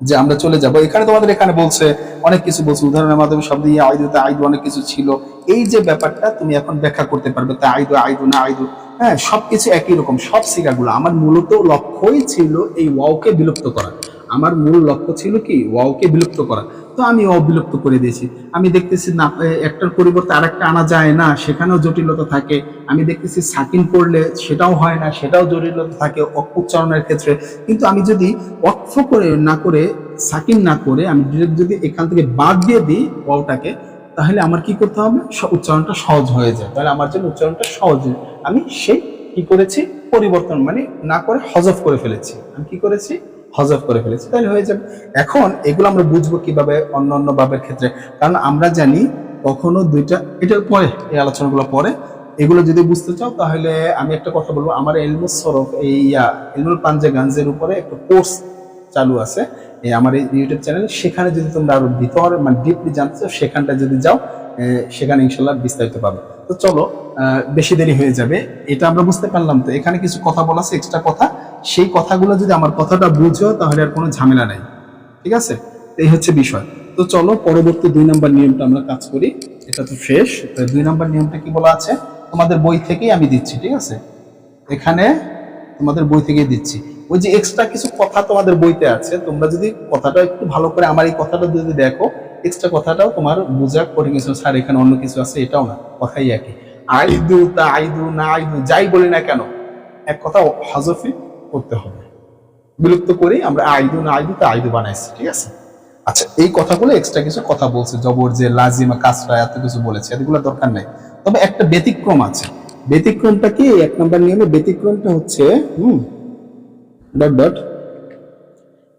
যে আমরা চলে যাব, এখানে তোমাদের এখানে বলছে অনেক কিছু বলছে, উদাহরণের মাধ্যমে শব্দ আইদু তাঈদু অনেক কিছু ছিল। এই যে ব্যাপারটা তুমি এখন ব্যাখ্যা করতে পারবে, তাঈদু আইদু না আইদু, হ্যাঁ, সবকিছু একই রকম, সব সিগাগুলো। আমার মূলত লক্ষ্যই ছিল এই ওয়াওকে বিলুপ্ত করা। আমার মূল লক্ষ্য ছিল কি? ওয়াওকে বিলুপ্ত করা। তো আমি ওয়াও বিলুপ্ত করে দিয়েছি। আমি দেখতেছি না একটার পরিবর্তে আরেকটা আনা যায় না, সেখানেও জটিলতা থাকে। আমি দেখতেছি সাকিন করলে সেটাও হয় না, সেটাও জটিলতা থাকে উচ্চারণের ক্ষেত্রে। কিন্তু আমি যদি ওয়াকফ করে না করে, সাকিন না করে, আমি ডিরেক্ট যদি এখান থেকে বাদ দিয়ে দিই ওয়াওটাকে, তাহলে আমার কি করতে হবে? উচ্চারণটা সহজ হয়ে যায়। তাহলে আমার জন্য উচ্চারণটা সহজ, আমি সেই কি করেছি? পরিবর্তন মানে না করে হজফ করে ফেলেছি। আমি কি করেছি? হজফ করে ফেলেছি, তাহলে হয়ে যাবে। এখন এগুলো আমরা বুঝবো কিভাবে অন্য ভাবের ক্ষেত্রে, কারণ আমরা জানি কখনো দুইটা, এটার পরে এই আলোচনাগুলো পরে। এগুলো যদি বুঝতে চাও তাহলে আমি একটা কথা বলবো, আমার ইলমুস সরফ এই ইলমুল পাঞ্জে গানজের উপরে একটা কোর্স চালু আছে আমার এই ইউটিউব চ্যানেল। সেখানে যদি তোমরা আরো ভিতর মানে ডিপলি জানতে চাও, সেখানটা যদি যাও, সেখানে ইনশাল্লাহ বিস্তারিত পাবে। তো চলো, বেশি দেরি হয়ে যাবে, এটা আমরা বুঝতে পারলাম। তো এখানে কিছু কথা বলা আছে, এক্সট্রা কথা, সেই কথাগুলো যদি আমার কথাটা বুঝো তাহলে আর কোনো ঝামেলা নাই, ঠিক আছে? এই হচ্ছে বিষয়। তো চলো পরবর্তী 2 নাম্বার নিয়মটা আমরা কাজ করি। এটা তো শেষ। 2 নাম্বার নিয়মটা কি বলা আছে? তোমাদের বই থেকেই আমি দিচ্ছি, ঠিক আছে? এখানে তোমাদের বই থেকেই দিচ্ছি। ওই যে এক্সট্রা কিছু কথা তোমাদের বইতে আছে, তোমরা যদি কথাটা একটু ভালো করে আমার এই কথাটা যদি দেখো, এক্সট্রা কথাটাও তোমার বোঝা করে গেছো, স্যার এখানে অন্য কিছু আছে, এটাও না, কথাই একই। আইদু তাইদু না আইদু যাই বলি না কেন এক কথা হযফি করতে হবে, বিলুপ্ত করে আমরা আইদু না আইদু তাইদু বানাইছি, ঠিক আছে। আচ্ছা এই কথাগুলো এক্সট্রা কিছু কথা বলছে, জবর যে লাজিমা কাসরা এত কিছু বলেছে, এগুলো দরকার নাই। তবে একটা ব্যতিক্রম আছে, ব্যতিক্রমটা কি? এক নম্বর নিয়মে ব্যতিক্রমটা হচ্ছে ডট ডট,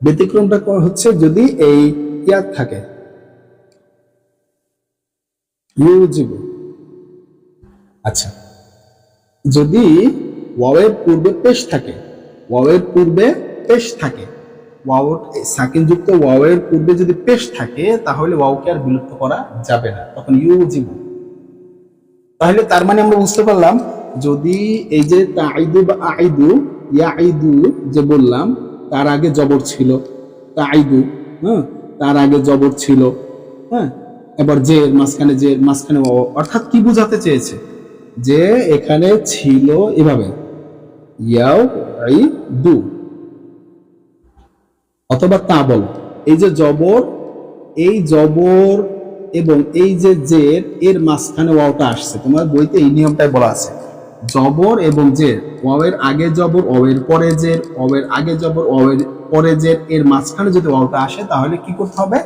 ব্যতিক্রমটা হচ্ছে যদি এই ইয়াদ থাকে ইউজিবু, আচ্ছা যদি ওয়াওয়ের পূর্বে পেশ থাকে, ওয়াওয়ের পূর্বে পেশ থাকে, ওয়াও সাকিন যুক্ত ওয়াওয়ের পূর্বে যদি পেশ থাকে তাহলে ওয়াওকে আর বিলুপ্ত করা যাবে না, তখন ইউজিবু। তাহলে তার মানে আমরা বুঝতে পারলাম যদি এই যে তাইদু বা আইদু, ইয়াইদু যে বললাম তার আগে জবর ছিল তাইদু, হ্যাঁ তার আগে জবর ছিল, হ্যাঁ এবার জের মাঝখানে, জের মাঝখানে অর্থাৎ কি বোঝাতে চেয়েছে যে এখানে ছিল এভাবে ইয়াইদু অথবা তা বলো, এই যে জবর, এই জবর এবং এই যে জের এর মাঝখানে ওয়াওটা আসছে, তোমার বইতে এই নিয়মটাই বলা আছে জবর এবং জের, ওয়াওয়ের আগে জবর ওয়াওয়ের পরে জের, ওয়াওয়ের আগে জবর ওয়াওয়ের পরে জের, এর মাঝখানে যদি ওয়াওটা আসে তাহলে কি করতে হবে?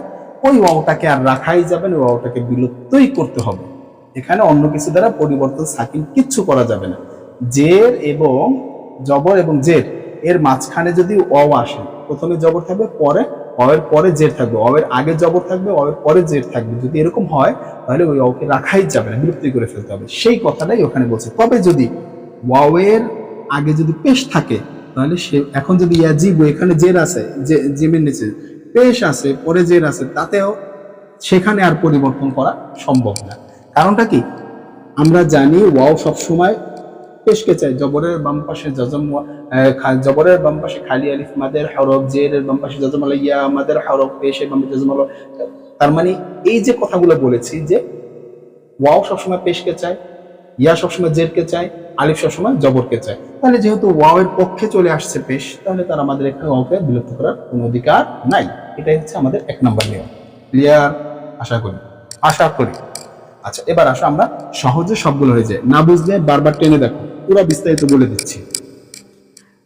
ওই ওয়াওটাকে আর রাখাই যাবে না, ওয়াওটাকে বিলুপ্তই করতে হবে। এখানে অন্য কিছু দ্বারা পরিবর্তন সাকিন কিচ্ছু করা যাবে না। জের এবং জবর এবং জের এর মাঝখানে যদি ওয়াও আসে, প্রথমে জবর থাকবে, পরে ওয়াওয়ের পরে জের থাকবে, ওয়াওয়ের আগে জবর থাকবে, ওয়াওয়ের পরে জের থাকবে, যদি এরকম হয় তাহলে ওই ওয়াওকে রাখাই যাবে না, বিলুপ্তি করে ফেলতে হবে। সেই কথাটাই ওখানে বলছে। তবে যদি ওয়াওয়ের আগে যদি পেশ থাকে তাহলে সে এখন যদি ইয়াজিবু এখানে জের আছে, যে জিমের নিচে পেশ আছে, পরে জের আছে, তাতেও সেখানে আর পরিবর্তন করা সম্ভব না। কারণটা কি? আমরা জানি ওয়াও সবসময় পেশকে চাই, জবরের বাম পাশে জজম, জবরের বাম পাশে খালি আলিফ মাদের হরফ, জেরের বাম পাশে জজম আলা ইয়া মাদের হরফ, পেশের বাম পাশে জজম আলা। তার মানে এই যে কথাগুলো বলেছি যে ওয়াও সবসময় পেশকে চায়, ইয়া সবসময় জেরকে চায়, আলিফ সবসময় জবরকে চায়, তাহলে যেহেতু ওয়াও এর পক্ষে চলে আসছে পেশ, তাহলে তার আমাদের এখানে ওয়াওকে বিলুপ্ত করার কোনো অধিকার নাই। এটাই হচ্ছে আমাদের এক নম্বর নিয়ম। ক্লিয়ার? আশা করি, আশা করি। আচ্ছা এবার আসো আমরা সহজে সবগুলো হয়ে যায়, না বুঝলে বারবার টেনে দেখো, পুরো বিস্তারিত বলে দিচ্ছি।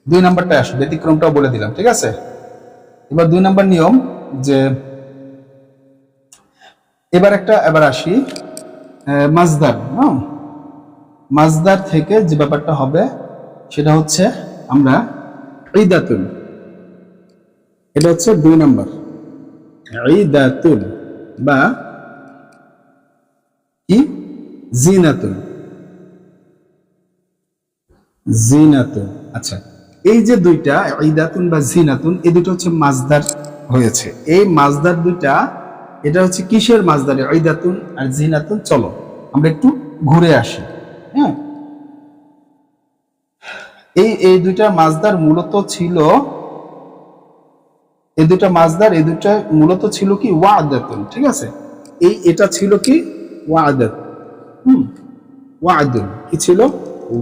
2 নাম্বারটা আসো, ব্যতিক্রমটাও বলে দিলাম, ঠিক আছে। এবার 2 নাম্বার নিয়ম যে এবার আসি মাজদার, মাজদার থেকে যে ব্যাপারটা হবে সেটা হচ্ছে আমরা ঈদাতুল, এটা হচ্ছে 2 নাম্বার, ঈদাতুল বা কি জিনাতুন, জিনাতুন। আচ্ছা এই যে দুইটা ঈদাতুন বা জিনাতুন, এই দুটো হচ্ছে মাজদার হয়েছে। এই মাজদার দুইটা, এটা হচ্ছে কিসের মাজদার? ঈদাতুন আর জিনাতুন। চলো আমরা একটু ঘুরে আসি। হ্যাঁ এই দুইটা মাজদার মূলত ছিল, এই দুইটা মাজদার, এই দুইটা মূলত ছিল কি ওয়াদাতুন, ঠিক আছে। এটা ছিল কি ওয়াদাত, ওয়াদুন, কি ছিল?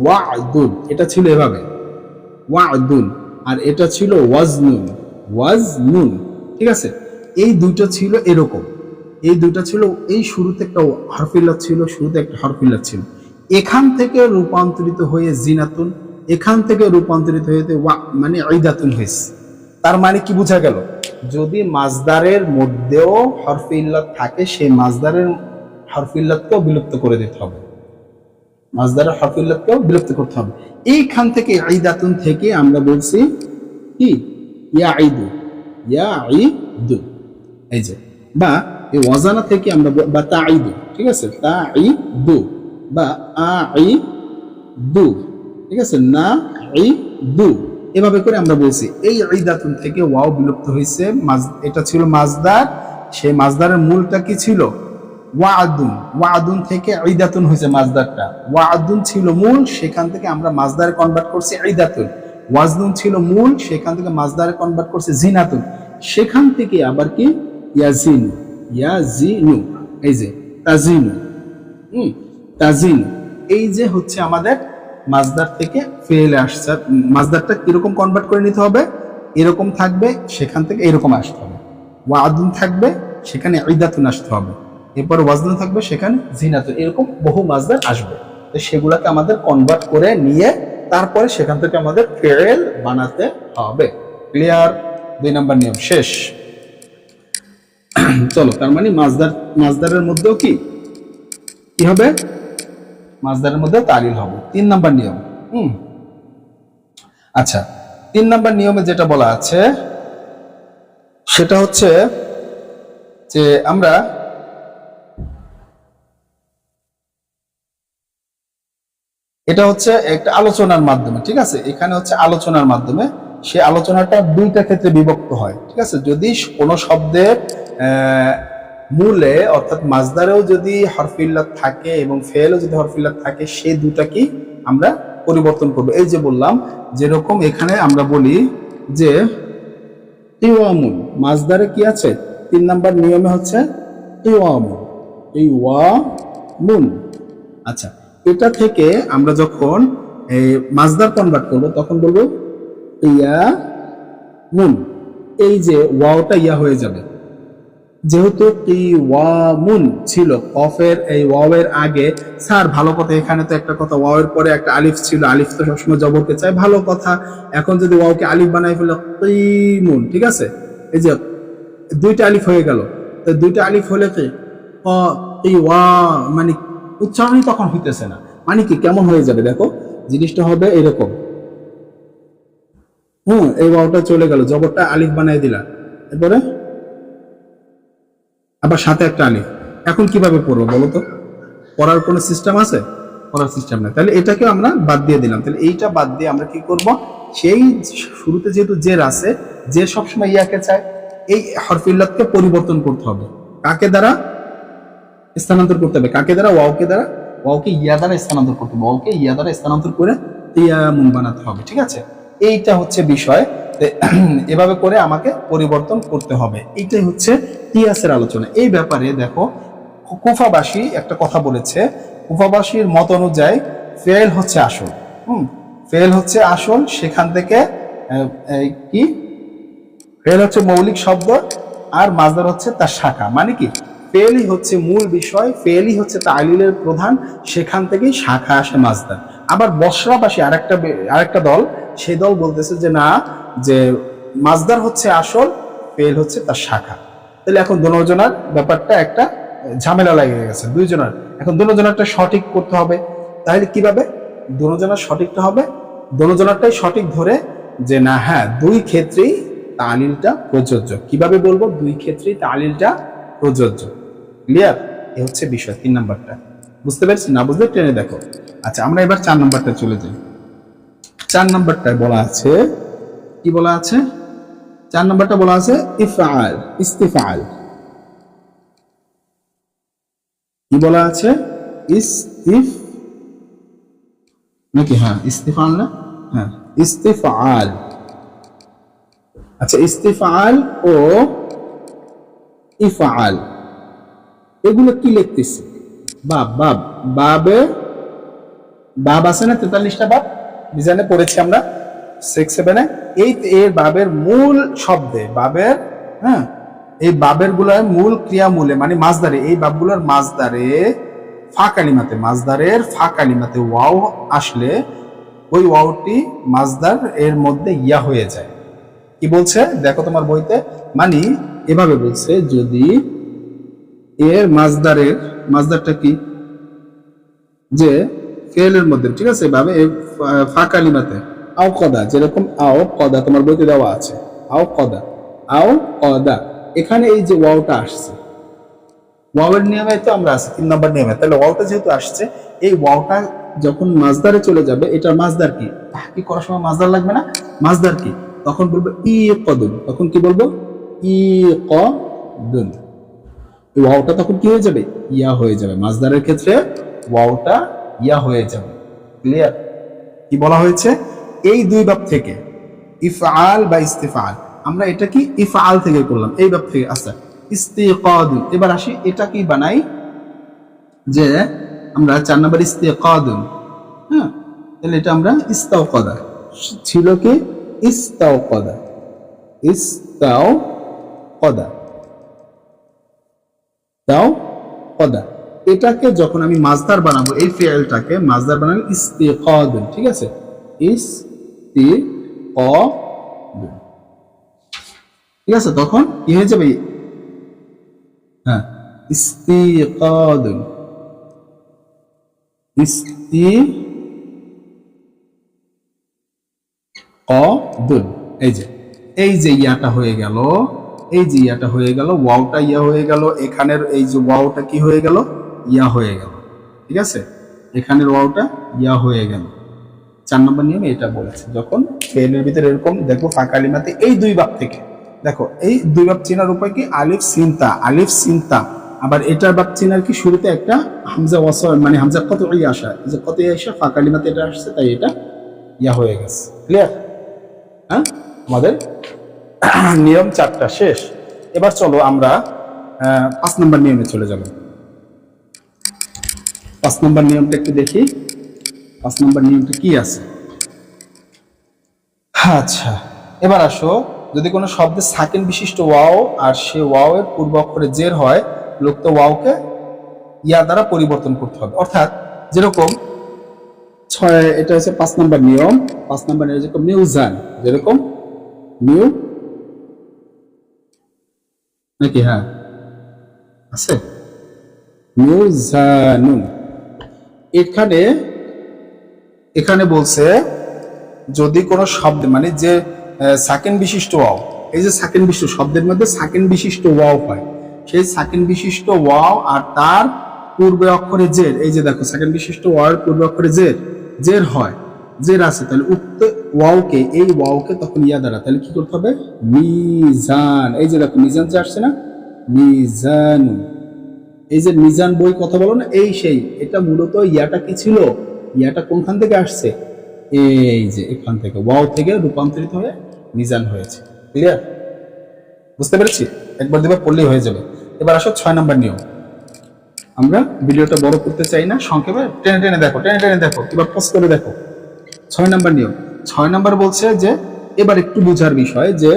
ওয়াদুন, এটা ছিল এভাবে ওয়াদুন, আর এটা ছিল ওয়াজনুন, ওয়াজনুন, ঠিক আছে। এই দুইটা ছিল এরকম, এই দুইটা ছিল, এই শুরুতে একটা হরফিল্লাত ছিল, শুরুতে একটা হরফিল্লাত ছিল, এখান থেকে রূপান্তরিত হয়ে জিনাতুন, এখান থেকে রূপান্তরিত হয়ে মানে ঈদাতুন হয়েছে। তার মানে কি বোঝা গেল? যদি মাজদারের মধ্যেও হরফে ইল্লাত থাকে, সেই মাজদারের হরফে ইল্লাতকেও বিলুপ্ত করে দিতে হবে, মাজদারের হরফে ইল্লাতকেও বিলুপ্ত করতে হবে। এইখান থেকে ঈদাতুন থেকে আমরা বলছি কি ইয়াঈদু, ইয়াঈদু, এই যে, বা এই ওয়াজানা থেকে আমরা বা তাঈদু, ঠিক আছে, তাঈদু বা আঈদু, ঠিক আছে, না ঈদু, এভাবে করে আমরা বলছি। এই ঈদাতুন থেকে ওয়াও বিলুপ্ত হয়েছে, এটা ছিল মাজদার, সেই মাজদারের মূলটা কি ছিল? ওয়াদুন, ওয়াদুন থেকে ঈদাতুন হয়েছে মাজদারটা, ওয়াদুন ছিল মূল, সেখান থেকে আমরা মাজদারে কনভার্ট করছি ঈদাতুন। ওয়াজনুন ছিল মূল, সেখান থেকে মাজদারে কনভার্ট করছি জিনাতুন, সেখান থেকে আবার কি ইয়াজিনু, ইয়াজিনু, এই যে তাজিনু, তাজিনু, এই যে হচ্ছে আমাদের মাজদার থেকে ফেলে আসছে। মাজদারটা কিরকম কনভার্ট করে নিতে হবে? এরকম থাকবে, সেখান থেকে এরকম আসতে হবে। ওয়াদুন থাকবে, সেখানে ঈদাতুন আসতে হবে, এরপর ওয়াজনুন থাকবে, সেখানে জিনাতুন, এরকম বহু মাজদার আসবে। তো সেগুলোকে আমাদের কনভার্ট করে নিয়ে তারপরে সেখান থেকে আমাদের ফেল বানাতে হবে। ক্লিয়ার? 2 নম্বর নিয়ম শেষ। চলো, তার মানে মাজদারের মধ্যেও কি হবে? মাজদারের মধ্যেও তালিল হবে। 3 নম্বর নিয়ম। আচ্ছা, 3 নম্বর নিয়মে যেটা বলা আছে সেটা হচ্ছে যে আমরা এটা হচ্ছে একটা আলোচনার মাধ্যমে, ঠিক আছে? এখানে হচ্ছে আলোচনার মাধ্যমে, সেই আলোচনাটা দুইটা ক্ষেত্রে বিভক্ত হয়, ঠিক আছে? যদি কোনো শব্দের মূলে অর্থাৎ মাজদারেও যদি হরফে ইল্লাত থাকে এবং ফেলেও যদি হরফে ইল্লাত থাকে, সেই দুটাকেই আমরা পরিবর্তন করব। এই যে বললাম, যেরকম এখানে আমরা বলি যে কিওয়ামুন, মাজদারে কি আছে? 3 নম্বর নিয়মে হচ্ছে কিওয়ামুন, কিওয়ামুন। আচ্ছা, এটা থেকে আমরা যখন মাজদার কনভার্ট করব তখন বলবো কিয়ামুন। এই যে ওয়াওটা ইয়া হয়ে যাবে, যেহেতু কিওয়ামুন ছিল কফের এই ওয়াওয়ের আগে। স্যার ভালো কথা, এখানে তো একটা কথা, ওয়াওয়ের পরে একটা আলিফ ছিল, আলিফ তো সবসময় জবরকে চায়, ভালো কথা। এখন যদি ওয়াওকে আলিফ বানাই ফেলো কিমুন, ঠিক আছে? এই যে দুইটা আলিফ হয়ে গেল, তো দুইটা আলিফ হলে কি ওয়া মানে উচ্চারণই তখন হইতেছে না। মানে কি কেমন হয়ে যাবে দেখো, জিনিসটা হবে এরকম। এই ওয়াওটা চলে গেল, জবরটা আলিফ বানাই দিলা, এরপরে আবার সাথে একটা আলিফ। এখন কিভাবে পড়বো বলো তো? পড়ার কোনো সিস্টেম আছে? পড়ার সিস্টেম নাই। তাহলে এটাকে আমরা বাদ দিয়ে দিলাম। তাহলে এইটা বাদ দিয়ে আমরা কি করব? সেই শুরুতে যেহেতু জের আছে, যে সবসময় ইয়াকে চায়, এই হরফে ইল্লাতকে পরিবর্তন করতে হবে। কাকে দ্বারা স্থানান্তর করতে হবে? কাকে দ্বারা? ওয়াওকে দ্বারা। ওয়াওকে ইয়া দ্বারা স্থানান্তর করতে হবে। ওয়াওকে ইয়া দ্বারা স্থানান্তর করে ইয়ামুন বানাতে হবে, ঠিক আছে? এইটা হচ্ছে বিষয়। এভাবে করে আমাকে পরিবর্তন করতে হবে। এইটাই হচ্ছে কিয়াসের আলোচনা। এই ব্যাপারে দেখো, কুফাবাসী একটা কথা বলেছে। কুফাবাসীর মত অনুযায়ী ফেল হচ্ছে আসল। ফেল হচ্ছে আসল। সেখান থেকে কি ফেল হচ্ছে মৌলিক শব্দ, আর মাজদার হচ্ছে তার শাখা। মানে কি, ফেলই হচ্ছে মূল বিষয়, ফেলই হচ্ছে তালিলের প্রধান, সেখান থেকেই শাখা আসে মাজদার। আবার বসরাবাসী আরেকটা দল, সেই দল বলতেছে যে না, যে মাজদার হচ্ছে আসল, ফেল হচ্ছে তার শাখা। তাহলে এখন দুজনার ব্যাপারটা একটা ঝামেলা লাগে গেছে দুইজনের। এখন দুজনারটা সঠিক করতে হবে। তাহলে কিভাবে দুজনার সঠিকটা হবে? দুজনারটাই সঠিক ধরে যে না, হ্যাঁ, দুই ক্ষেত্রেই তালিলটা প্রযোজ্য। কিভাবে বলবো? দুই ক্ষেত্রেই তালিলটা প্রযোজ্য। ক্লিয়ার? এ হচ্ছে বিষয় 3 নাম্বারটা। বুঝতে পেরেছি? না বুঝলে টেনে দেখো। আচ্ছা, আমরা এবার 4 নাম্বারটা চলে যাই। 4 নাম্বারটায় বলা আছে, কি বলা আছে? 4 নাম্বারটা বলা আছে ইফআল, ইস্তিফআল। কি বলা আছে? নাকি? হ্যাঁ, ইস্তিফআল না? হ্যাঁ, ইস্তিফআল। আচ্ছা, ইস্তিফআল ও ইফআল এগুলো কি লিখতেছি? বাবে বাব আছে না, 43টা বাব মিজানে পড়েছি আমরা 6-7-এ। এই এর বাবের মূল শব্দে, বাবের এই বাবের গুলার মূল ক্রিয়ামূলে মানে মাজদারে, এই বাবগুলোর মাজদারের ফা কালিমাতে ওয়াও আসলে ওই ওয়াওটি মাজদার এর মধ্যে ইয়া হয়ে যায়। কি বলছে দেখো তোমার বইতে, মানে এভাবে বলছে, যদি এর মাজদারটা কি, যে ফেলের মধ্যে, ঠিক আছে, ভাবে ফা কালিমাতে আও কদা, যেরকম আও কদা তোমার বইতে দেওয়া আছে, আও কদা, এখানে এই যে ওয়াওটা আসছে, ওয়াওয়ের নিয়মে তো আমরা আছি 3 নম্বর নিয়মে। তাহলে ওয়াওটা যেহেতু আসছে, এই ওয়াওটা যখন মাজদারে চলে যাবে, এটার মাজদার কি? কি করার সময় মাজদার লাগবে না? মাজদার কি? তখন বলবো ই কদুন। তখন কি বলবো? ই কদুন। ওয়াওটা তখন কি হয়ে যাবে? ইয়া হয়ে যাবে। মাজদারের ক্ষেত্রে ওয়াওটা ইয়া হয়ে যাবে। ক্লিয়ার? কি বলা হয়েছে? এই দুই বাব থেকে, ইফআল বা ইস্তিফআল, আমরা এটা কি ইফআল থেকে করলাম, এই বাব থেকে। আচ্ছা, ইস্তিকাদুন, এবার আসি এটা কি বানাই, যে আমরা 4 নম্বর ইস্তিকাদুন, হ্যাঁ, তাহলে এটা আমরা ইস্তাওকাদা ছিল, কি ইস্তাওকাদা, এটাকে যখন আমি মাজদার বানাবো, এই ফিআলটাকে মাজদার বানাবো ইস্তিকাদুন, ঠিক আছে, ইস্তিকাদুন, ঠিক আছে, তখন কি হয়ে যাবে, হ্যাঁ, ইস্তিকাদুন, ইস্তিকাদুন, এই যে ইয়াটা হয়ে গেল, এই যে ইয়াটা হয়ে গেল, ওয়াওটা ইয়া হয়ে গেল, এখানের এই যে ওয়াওটা কি হয়ে গেল, ইয়া হয়ে গেল, ঠিক আছে, এখানের ওয়াওটা ইয়া হয়ে গেল। 4 নম্বর নিয়মে এটা বলেছে, যখন ফেলের ভিতরে এরকম দেখো ফাঁকা কালিমাতে এই দুই ভাগ থেকে, দেখো এই দুই ভাগ চেনার উপায় কি, আলিফ সিনতা, আলিফ সিনতা, আবার এটার ভাগ চেনার কি, শুরুতে একটা হামজা ওয়াসল মানে হামজা কত ইয়া আসা, এই যে কত ইয়া আসা ফাঁকা কালিমাতে এটা আসছে, তাই এটা ইয়া হয়ে গেছে। ক্লিয়ার? হ্যাঁ, আমাদের নিয়ম 4টা শেষ। এবার চলো আমরা 5 নম্বর নিয়মে চলে যাব। 5 নম্বর নিয়মটা একটু দেখি, 5 নম্বর নিয়মটা কি আছে। আচ্ছা, এবার আসো, যদি কোনো শব্দে সাকিন বিশিষ্ট ওয়াও আর সে ওয়াও এর পূর্ব অক্ষরে জের হয়, লোক্ত ওয়াওকে ইয়া দ্বারা পরিবর্তন করতে হবে। অর্থাৎ যেরকম এটা হচ্ছে 5 নম্বর নিয়ম। 5 নম্বর নিয়ম যেরকম মিউজান, যেরকম মিউ নাকি, হ্যাঁ আছে, মিউজানুন, এখানে এখানে বলছে যদি কোনো শব্দ মানে যে সাকিন বিশিষ্ট ওয়াও, এই যে সাকিন বিশিষ্ট শব্দের মধ্যে সাকিন বিশিষ্ট ওয়াও হয়, সেই সাকিন বিশিষ্ট ওয়াও আর তার পূর্বে অক্ষরে জের, এই যে দেখো সাকিন বিশিষ্ট ওয়াও এর পূর্বে অক্ষরে জের, জের হয়, জের আছে, তাহলে উক্ত ওয়াওকে, এই ওয়াওকে তখন ইয়া দ্বারা, তাহলে কি করতে হবে, মিজান, এই যে দেখো মিজান যে আসছে না, মিজান, এই যে মিজান বই কথা বলো না, এই সেই, এটা মূলত ইয়াটা কি ছিল, ইয়াটা কোনখান থেকে আসছে, এই যে এখান থেকে ওয়াও থেকে রূপান্তরিত হয়ে মিজান হয়েছে। ক্লিয়ার? বুঝতে পেরেছি? একবার দুবার পড়লেই হয়ে যাবে। এবার আসো 6 নম্বর নিয়ম। আমরা ভিডিওটা বড় করতে চাই না, সংক্ষেপে টেনে টেনে দেখো, টেনে টেনে দেখো, এবার পজ করে দেখো। 6 নম্বর নিয়ম, 6 নম্বর বলছে যে এবার একটু বোঝার বিষয় যে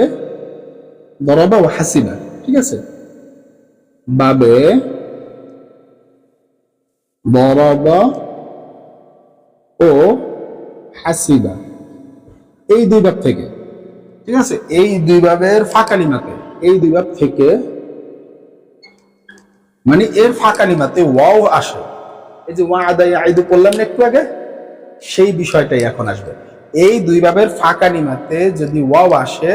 দরাবা ও হাসিবা, ঠিক আছে, বাবে দরাবা ও হাসিবা, এই দুই ভাব থেকে, ঠিক আছে, এই দুই ভাবের ফাঁকালিমাতে, এই দুই ভাব থেকে মানে এর ফাঁকালিমাতে ওয়াও আসে, এই যে ওয়াদা ইয়াইদু বললাম না একটু আগে, সেই বিষয়টাই এখন আসবে। এই দুই ভাবের ফাঁকালিমাতে যদি ওয়াও আসে,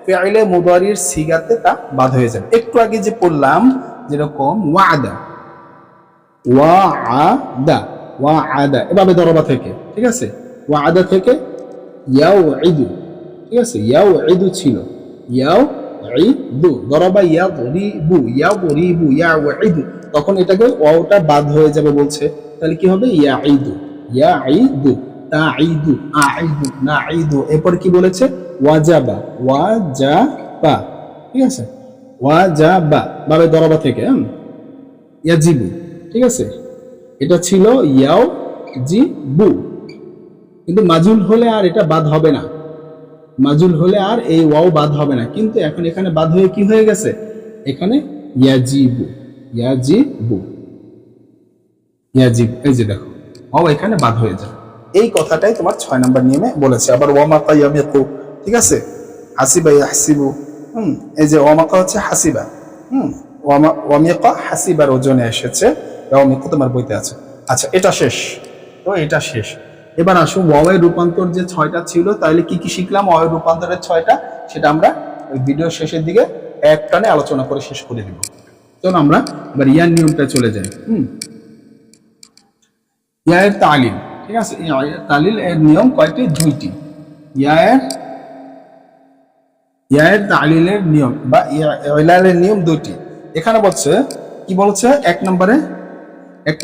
ফি'লে মুদারির সিগাতে তা বাদ হয়ে যাবে। একটু আগে যে পড়লাম যেরকম ওয়াদা, ওয়াদা, ওয়াদা এভাবে দরবা থেকে, ঠিক আছে, ওয়াদা থেকে ইয়াউইদু, ঠিক আছে, ইয়াউইদু ছিল, ইয়াউইদু, দরবা ইয়াদরিবু, ইয়াদরিবু, ইয়াউইদু, তখন এটাকে ওয়াওটা বাদ হয়ে যাবে বলছে, তাহলে কি হবে, ইয়াইদু, ইয়াইদু, তাইদু, আইদু, নাইদু, এরপর কি বলেছে, ওয়াজাবা, ওয়াজাবা, ঠিক আছে, ওয়াজাবা বাবে দরবা থেকে, ইয়াজিবু, ঠিক আছে, এটা ছিল ইয়াও জি বু, কিন্তু মাজুল হলে আর এটা বাদ হবে না, মাজুল হলে আর এই ওয়াও বাদ হবে না, কিন্তু এখন এখানে বাদ হয়ে কি হয়ে গেছে, এখানে ইয়াজিবু, ইয়াজিবু, ইয়াজিবু, এই যে দেখো ওয়াও এখানে বাদ হয়ে যায়। এই কথাটাই তোমার 6 নম্বর নিয়মে বলেছে। আবার ওয়ামাকা ইয়ামিকু, ঠিক আছে, হাসিবা ইয়াহসিবু, এই যে ওয়ামাকা হচ্ছে হাসিবা, ওয়ামিকা হাসিবার ওজনে এসেছে, ওয়ামিকা তোমার বইতে আছে। আচ্ছা, এটা শেষ, তো এটা শেষ। এবার আসো ওয়াওয়ের রূপান্তর যে 6টা ছিল, তাহলে কি কি শিখলাম ওয়াওয়ের রূপান্তরের 6টা, সেটা আমরা ওই ভিডিও শেষের দিকে এক টানে আলোচনা করে শেষ করে দিব। চলো আমরা এবার ইয়ার নিয়মটা চলে যাই। ইয়ায়ের তালিল, ঠিক আছে, ইয়ায়ের তালিল এর নিয়ম কয়টি, 2টি। ইয়ায়ের তালিলের নিয়ম বা ইলালের নিয়ম 2টি। এখানে বলছে কি বলছে, এক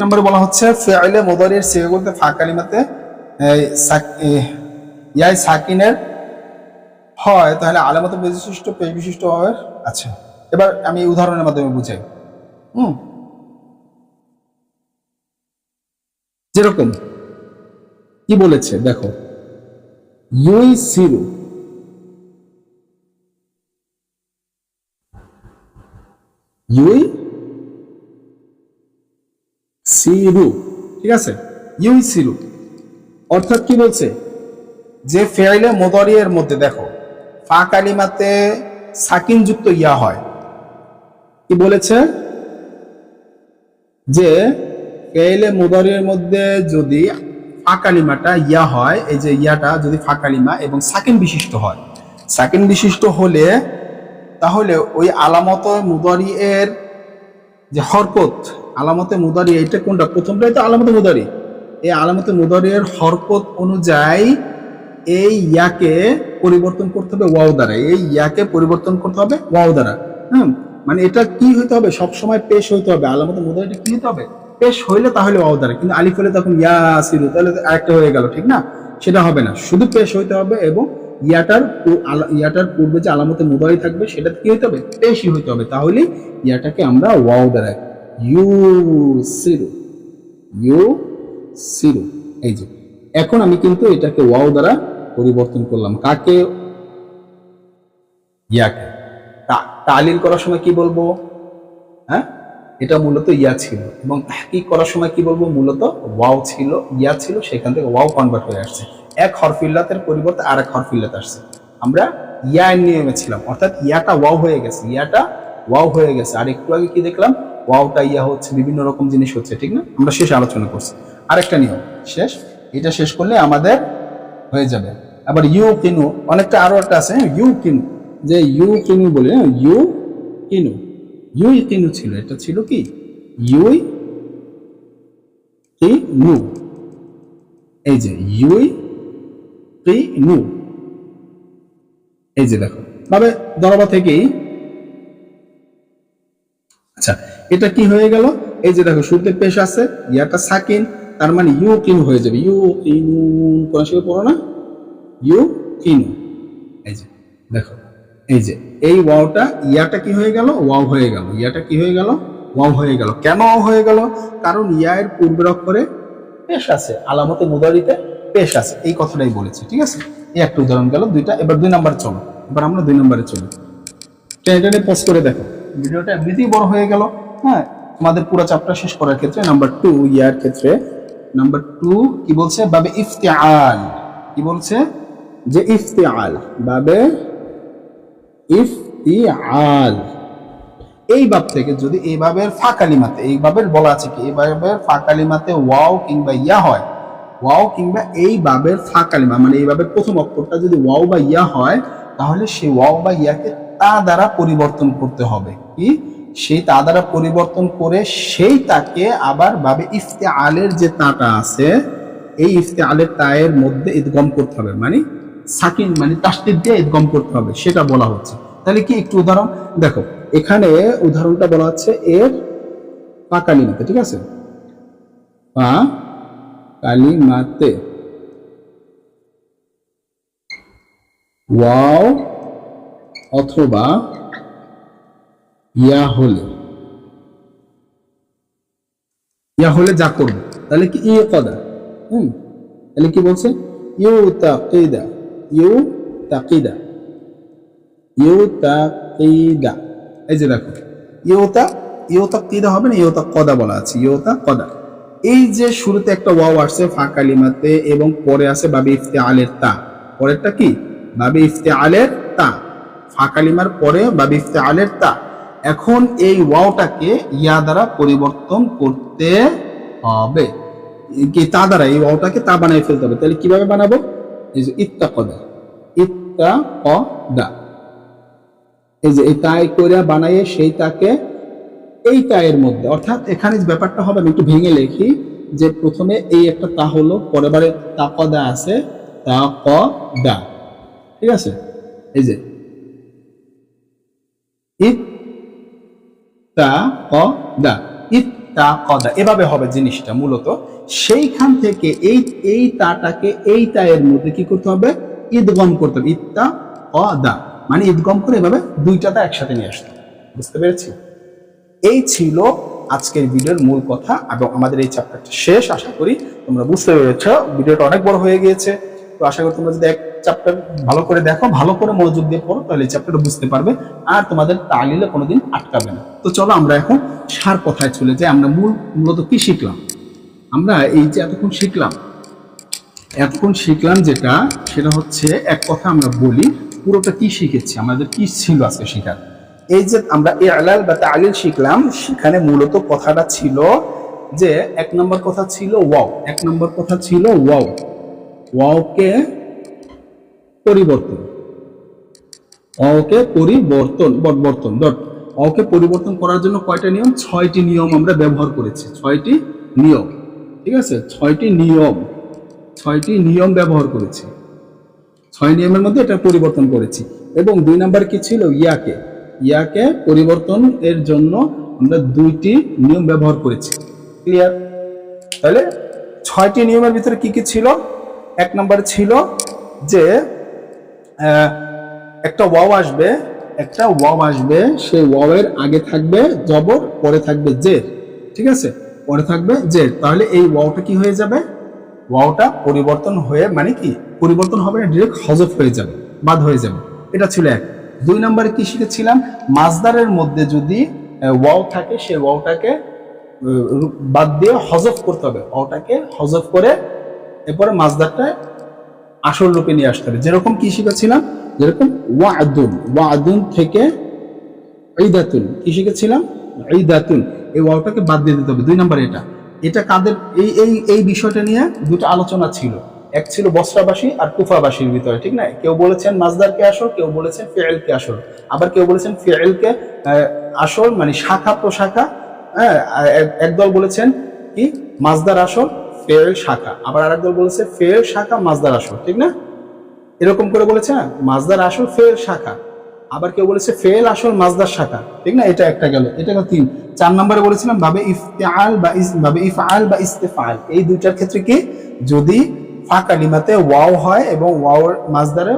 নম্বরে বলা হচ্ছে ফি'লে মুদারির সিগা বলতে ফা কালিমাতে ইয়াই সাকিনের হয়, তাহলে আলামত বিশিষ্ট পেশ বিশিষ্ট হয়। আচ্ছা, এবার আমি উদাহরণের মাধ্যমে বুঝাই। যেরকম কি বলেছে দেখো, ইউই সিরু, ইউই সিরু, ঠিক আছে, ইউসিরু। অর্থাৎ কি বলছে যে ফেইলে মুদারিয়ের মধ্যে দেখো ফা কালিমাতে সাকিন যুক্ত ইয়া হয়, কি বলেছে যে ফেইলে মুদারিয়ের মধ্যে যদি ফা কালিমাটা ইয়া হয়, এই যে ইয়াটা যদি ফা কালিমা এবং সাকিন বিশিষ্ট হয়, সাকিন বিশিষ্ট হলে তাহলে ওই আলামতে মুদারিয়ের যে হরকত, আলামতে মুদারি এটা কোনটা, প্রথমটাই তো আলামতে মুদারি, এই আলামতে মুদারিয়ের হরকত অনুযায়ী এই ইয়াকে পরিবর্তন করতে হবে ওয়াও দ্বারা, এই ইয়াকে পরিবর্তন করতে হবে ওয়াও দ্বারা। মানে এটা কি হইতে হবে, সবসময় পেশ হইতে হবে, আলামতে মুদারিটা কি হইতে হবে, পেশ হইলে তাহলে ওয়াও দ্বারা। কিন্তু আলিফ হলে তখন ইয়াসিরু, তাহলে আরেকটা হয়ে গেল, ঠিক না, সেটা হবে না, শুধু পেশ হইতে হবে এবং ইয়াটার পূর্বে যে আলামতে মুদারি থাকবে সেটা কি হইতে হবে, পেশই হইতে হবে, তাহলে ইয়াটাকে আমরা ওয়াও দ্বারা ইউসিরু, ইউসিরু। এই যে এখন আমি কিন্তু এটাকে ওয়াও দ্বারা পরিবর্তন করলাম, কাকে, ইয়াকে। তালিল করার সময় কি বলবো, হ্যাঁ, এটা মূলত ইয়া ছিল, এবং তাহকিক করার সময় কি বলবো, মূলত ওয়াও ছিল, ইয়া ছিল, সেখান থেকে ওয়াও কনভার্ট হয়ে আসছে, এক হরফিল্লাতের পরিবর্তে আরেক হরফিল্লাত আসছে। আমরা ইয়া নিয়মে ছিলাম, অর্থাৎ ইয়াটা ওয়াও হয়ে গেছে, ইয়াটা ওয়াও হয়ে গেছে। আর একটু আগে কি দেখলাম, ওয়াওটা ইয়া হচ্ছে, বিভিন্ন রকম জিনিস হচ্ছে, ঠিক না, আমরা শেষে আলোচনা করছি। আরেকটা নিয়ম শেষ, এটা শেষ করলে আমাদের হয়ে যাবে। আবার ইউ কিনু, অনেকটা আরো একটা আছে, ইউ কিনু, যে ইউ কিনু বলে, ইউ কিনু, ইউই কিনু ছিল, এটা ছিল কি ইউই কিনু, এই যে ইউই কিনু, এই যে দেখো ভাবে দরবা থেকেই। আচ্ছা, এটা কি হয়ে গেল, এই যে দেখো শুরুতে পেশ আছে, ইয়াটা সাকিন, তার মানে ইউ কিনু হয়ে যাবে, ইউ কিনু, কোন সময় পড়ো না, ইউ কিনু। এই যে দেখো, এই যে এই ওয়াওটা, ইয়াটা কি হয়ে গেল, ওয়াও হয়ে গেল, ইয়াটা কি হয়ে গেল, ওয়াও হয়ে গেল। কেন ওয়াও হয়ে গেল, কারণ ইয়া এর পূর্বের অক্ষরে পেশ আছে, আলামতে মুদারিতে পেশ আছে, এই কথাটাই বলেছে, ঠিক আছে। এই একটা উদাহরণ গেল দুইটা। এবার 2 নম্বরে চলো, এবার আমরা 2 নম্বরে চলি। এটা পজ করে দেখো, ভিডিওটা এমনিতেই বড় হয়ে গেল। হ্যাঁ, তোমাদের পুরো চ্যাপ্টার শেষ করার ক্ষেত্রে নাম্বার 2 ইয়ার ক্ষেত্রে নাম্বার 2 কি বলছে, বাবে ইফতিআল, কি বলছে যে ইফতিআল, বাবে ইফতিআল, এই বাব থেকে যদি এই বাবের ফা কালিমাতে, এই বাবের বলা আছে কি, এই বাবের ফা কালিমাতে ওয়াও কিংবা ইয়া হয়, ওয়াও কিংবা এই বাবের ফা কালিমা মানে এই বাবের প্রথম অক্ষরটা যদি ওয়াও বা ইয়া হয়, তাহলে সেই ওয়াও বা ইয়াকে তা দ্বারা পরিবর্তন করতে হবে, কি সেই তা দ্বারা পরিবর্তন করে সেই তাকে আবার বাবে ইফতিআলের যে তাটা আছে, এই ইফতিআলের তায়ের মধ্যে ইদগম করতে হবে, মানে সাকিন মানে তাসদীদ দিয়ে ইদগম করতে হবে, সেটা বলা হচ্ছে। তাহলে কি একটু উদাহরণ দেখো, এখানে উদাহরণটা বলা হচ্ছে এর ফা কালিমাতে, ঠিক আছে, ফা কালিমাতে ওয়াও অথবা ইয়া হলে, ইয়া হলে যা করবে, তাহলে কি ই কদা, তাহলে কি বলছে, ইউ তাকিদা, ইউ তাকিদা, ইউ তাকিদা। এই যে দেখো ইউ তাকিদা হবে না, ইউ তাকদা বলা আছে, ইউ তাকদা। এই যে শুরুতে একটা ওয়াও আসছে ফা কালিমাতে এবং পরে আছে বাবে ইফতিআলের তা, পরেরটা কি বাবে ইফতিআলের তা, ফা কালিমার পরে বাবে ইফতিআলের তা। এখন এই ওয়াওটাকে ইয়া দ্বারা পরিবর্তন করতে হবে, কি তা দ্বারা এই ওয়াওটাকে তা বানিয়ে ফেলতে হবে। তাহলে কিভাবে বানাবো, এই যে ইত্তাকদা, ইত্তাকদা, এই যে এই তাই করে বানাইয়ে সেই তাকে এই তায়ের মধ্যে, অর্থাৎ এখানে ব্যাপারটা হবে, আমি একটু ভেঙে লিখি, যে প্রথমে এই একটা তা হলো, পরের বারে তাকদা আছে, তাকদা, ঠিক আছে, এই যে ইত্তাকদা, ইত্তাকদা, এভাবে হবে জিনিসটা মূলত। সেইখান থেকে এই তাটাকে এই তায়ের মধ্যে কি করতে হবে, ইদগম করতে হবে, ইত্তাকদা মানে ইদগম করে এভাবে দুইটা তা একসাথে নিয়ে আসতে। বুঝতে পেরেছি? এই ছিল আজকের ভিডিওর মূল কথা এবং আমাদের এই চ্যাপ্টারটা শেষ। আশা করি তোমরা বুঝতে পেরেছো, ভিডিওটা অনেক বড় হয়ে গিয়েছে, তো আশা করি তোমরা যদি এক চ্যাপ্টার ভালো করে দেখো, ভালো করে মনোযোগ দিয়ে পড়ো, তাহলে এই চ্যাপ্টারটা বুঝতে পারবে আর তোমাদের তালিলে কোনোদিন আটকাবে না। তো চলো আমরা এখন সার কথায় চলে যাই, আমরা মূলত কি শিখলাম। আমরা এই যে এতক্ষণ শিখলাম যেটা, সেটা হচ্ছে এক কথা আমরা বলি পুরোটা কি শিখেছি, আমাদের কি ছিল আজকে শেখার। এই যে আমরা ইলাল বা তালিল শিখলাম, সেখানে মূলত কথাটা ছিল যে এক নম্বর কথা ছিল ওয়াও, ওয়াওকে পরিবর্তন, ওকে পরিবর্তন করার জন্য কয়টা নিয়ম? 6টি নিয়ম আমরা ব্যবহার করেছি, 6টি নিয়ম। ঠিক আছে, 6টি নিয়ম ব্যবহার করেছি, 6 নিয়মের মধ্যে এটা পরিবর্তন করেছি। এবং 2 নাম্বার কি ছিল? ইয়াকে পরিবর্তন এর জন্য আমরা 2টি নিয়ম ব্যবহার করেছি। ক্লিয়ার? তাহলে 6টি নিয়মের ভিতরে কি কি ছিল? 1 নাম্বার ছিল যে একটা ওয়াও আসবে, সেই ওয়াও এর আগে থাকবে জবর, পরে থাকবে জের। ঠিক আছে, পরে থাকবে জের। তাহলে এই ওয়াওটা কি হয়ে যাবে? ওয়াওটা পরিবর্তন হয়ে, মানে কি পরিবর্তন হবে না, ডিরেক্ট হযফ হয়ে যাবে, বাদ হয়ে যাবে। এটা ছিল 1। 2 নম্বরে কি শিখেছিলাম? মাজদারের মধ্যে যদি ওয়াও থাকে, সেই ওয়াওটাকে বাদ দিয়ে হযফ করতে হবে, ওয়াওটাকে হযফ করে এরপরে মাজদারটা আসল রূপে নিয়ে আসতে হবে। যেরকম কি শিখেছিলাম, যেরকম ওয়াদুন থেকে ঈদাতুন, কি শিখেছিলাম? ঈদাতুন, এই ওয়াওটাকে বাদ দিয়ে দিতে হবে। 2 নম্বরে এটা কাদের এই বিষয়টা নিয়ে দুটো আলোচনা ছিল। এক ছিল বসরাবাসী আর কুফাবাসীর ভিতরে, ঠিক না? কেউ বলেছেন মাজদারকে আসল, কেউ বলেছেন ফিইলকে আসল, আবার কেউ বলেছেন ফিইলকে আসল মানে শাখা প্রশাখা। হ্যাঁ, একদল বলেছেন কি মাজদার আসল ফিইল শাখা, আবার আরেক দল বলেছে ফিইল শাখা মাজদার আসল, ঠিক না? এরকম করে বলেছে না, মাজদার আসল ফিইল শাখা, আবার কেউ বলেছে ফেল আসল মাজদার শাখা, ঠিক না? এটা একটা গেল, এটা গেল 3। 4 নম্বরে বলেছিলাম বাবে ইফআল বা ইস্তেফাল, এই দুইটার ক্ষেত্রে কি, যদি ফা কালিমাতে ওয়াও হয় এবং ওয়াওর মাজদারে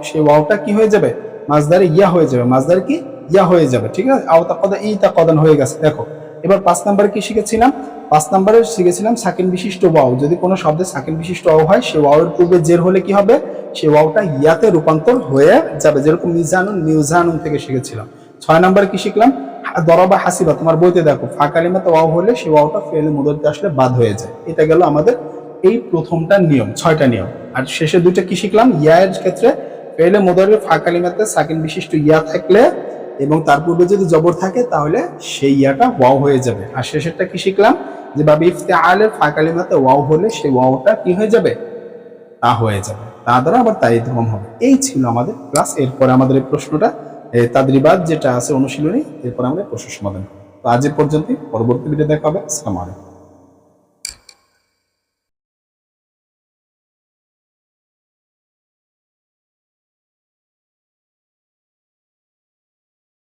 সে ওয়াওটা কি হয়ে যাবে? মাজদারে ইয়া হয়ে যাবে, মাজদারে কি ইয়া হয়ে যাবে, ঠিক আছে? আও তাকদা ই তাকদান হয়ে গেছে। দেখো এবার 5 নম্বরে কি শিখেছিলাম? 5 নম্বরে শিখেছিলাম সাকিন বিশিষ্ট ওয়াও, যদি কোনো শব্দে সাকিন বিশিষ্ট ওয়াও হয়, সে ওয়াওয়ের পূর্বে জের হলে কি হবে? সে ওয়াওটা ইয়াতে রূপান্তর হয়ে যাবে, যেরকম মিউজানুন থেকে শিখেছিলাম। 6 নম্বরে কি শিখলাম? দরাবা হাসিবা, তোমার বইতে দেখো ফা কালিমাতে ওয়াও হলে সে ওয়াওটা ফেল মুদারিতে আসলে বাদ হয়ে যায়। এটা গেল আমাদের এই প্রথমটা নিয়ম, 6টা নিয়ম। আর শেষে 2টা কি শিখলাম? ইয়া এর ক্ষেত্রে ফেলে মুদারির ফা কালিমাতে সাকিন বিশিষ্ট ইয়া থাকলে এবং তার পূর্বে যদি জবর থাকে, তাহলে সেই ইয়াটা ওয়াও হয়ে যাবে। আর শেষেরটা কি শিখলাম? যে বাবে ইফতিআলের ফা কালিমাতে ওয়াও হলে সেই ওয়াওটা কি হয়ে যাবে? তা হয়ে যাবে, তা দ্বারা আবার তাই ধম হবে। এই ছিল আমাদের ক্লাস। এরপরে আমাদের এই প্রশ্নটা তাদরিবাত যেটা আছে অনুশীলনী, এরপর আমরা প্রশ্ন সমাধান করব। তো আজ পর্যন্ত, পরবর্তী ভিডিও দেখা হবে। আসসালামু আলাইকুম।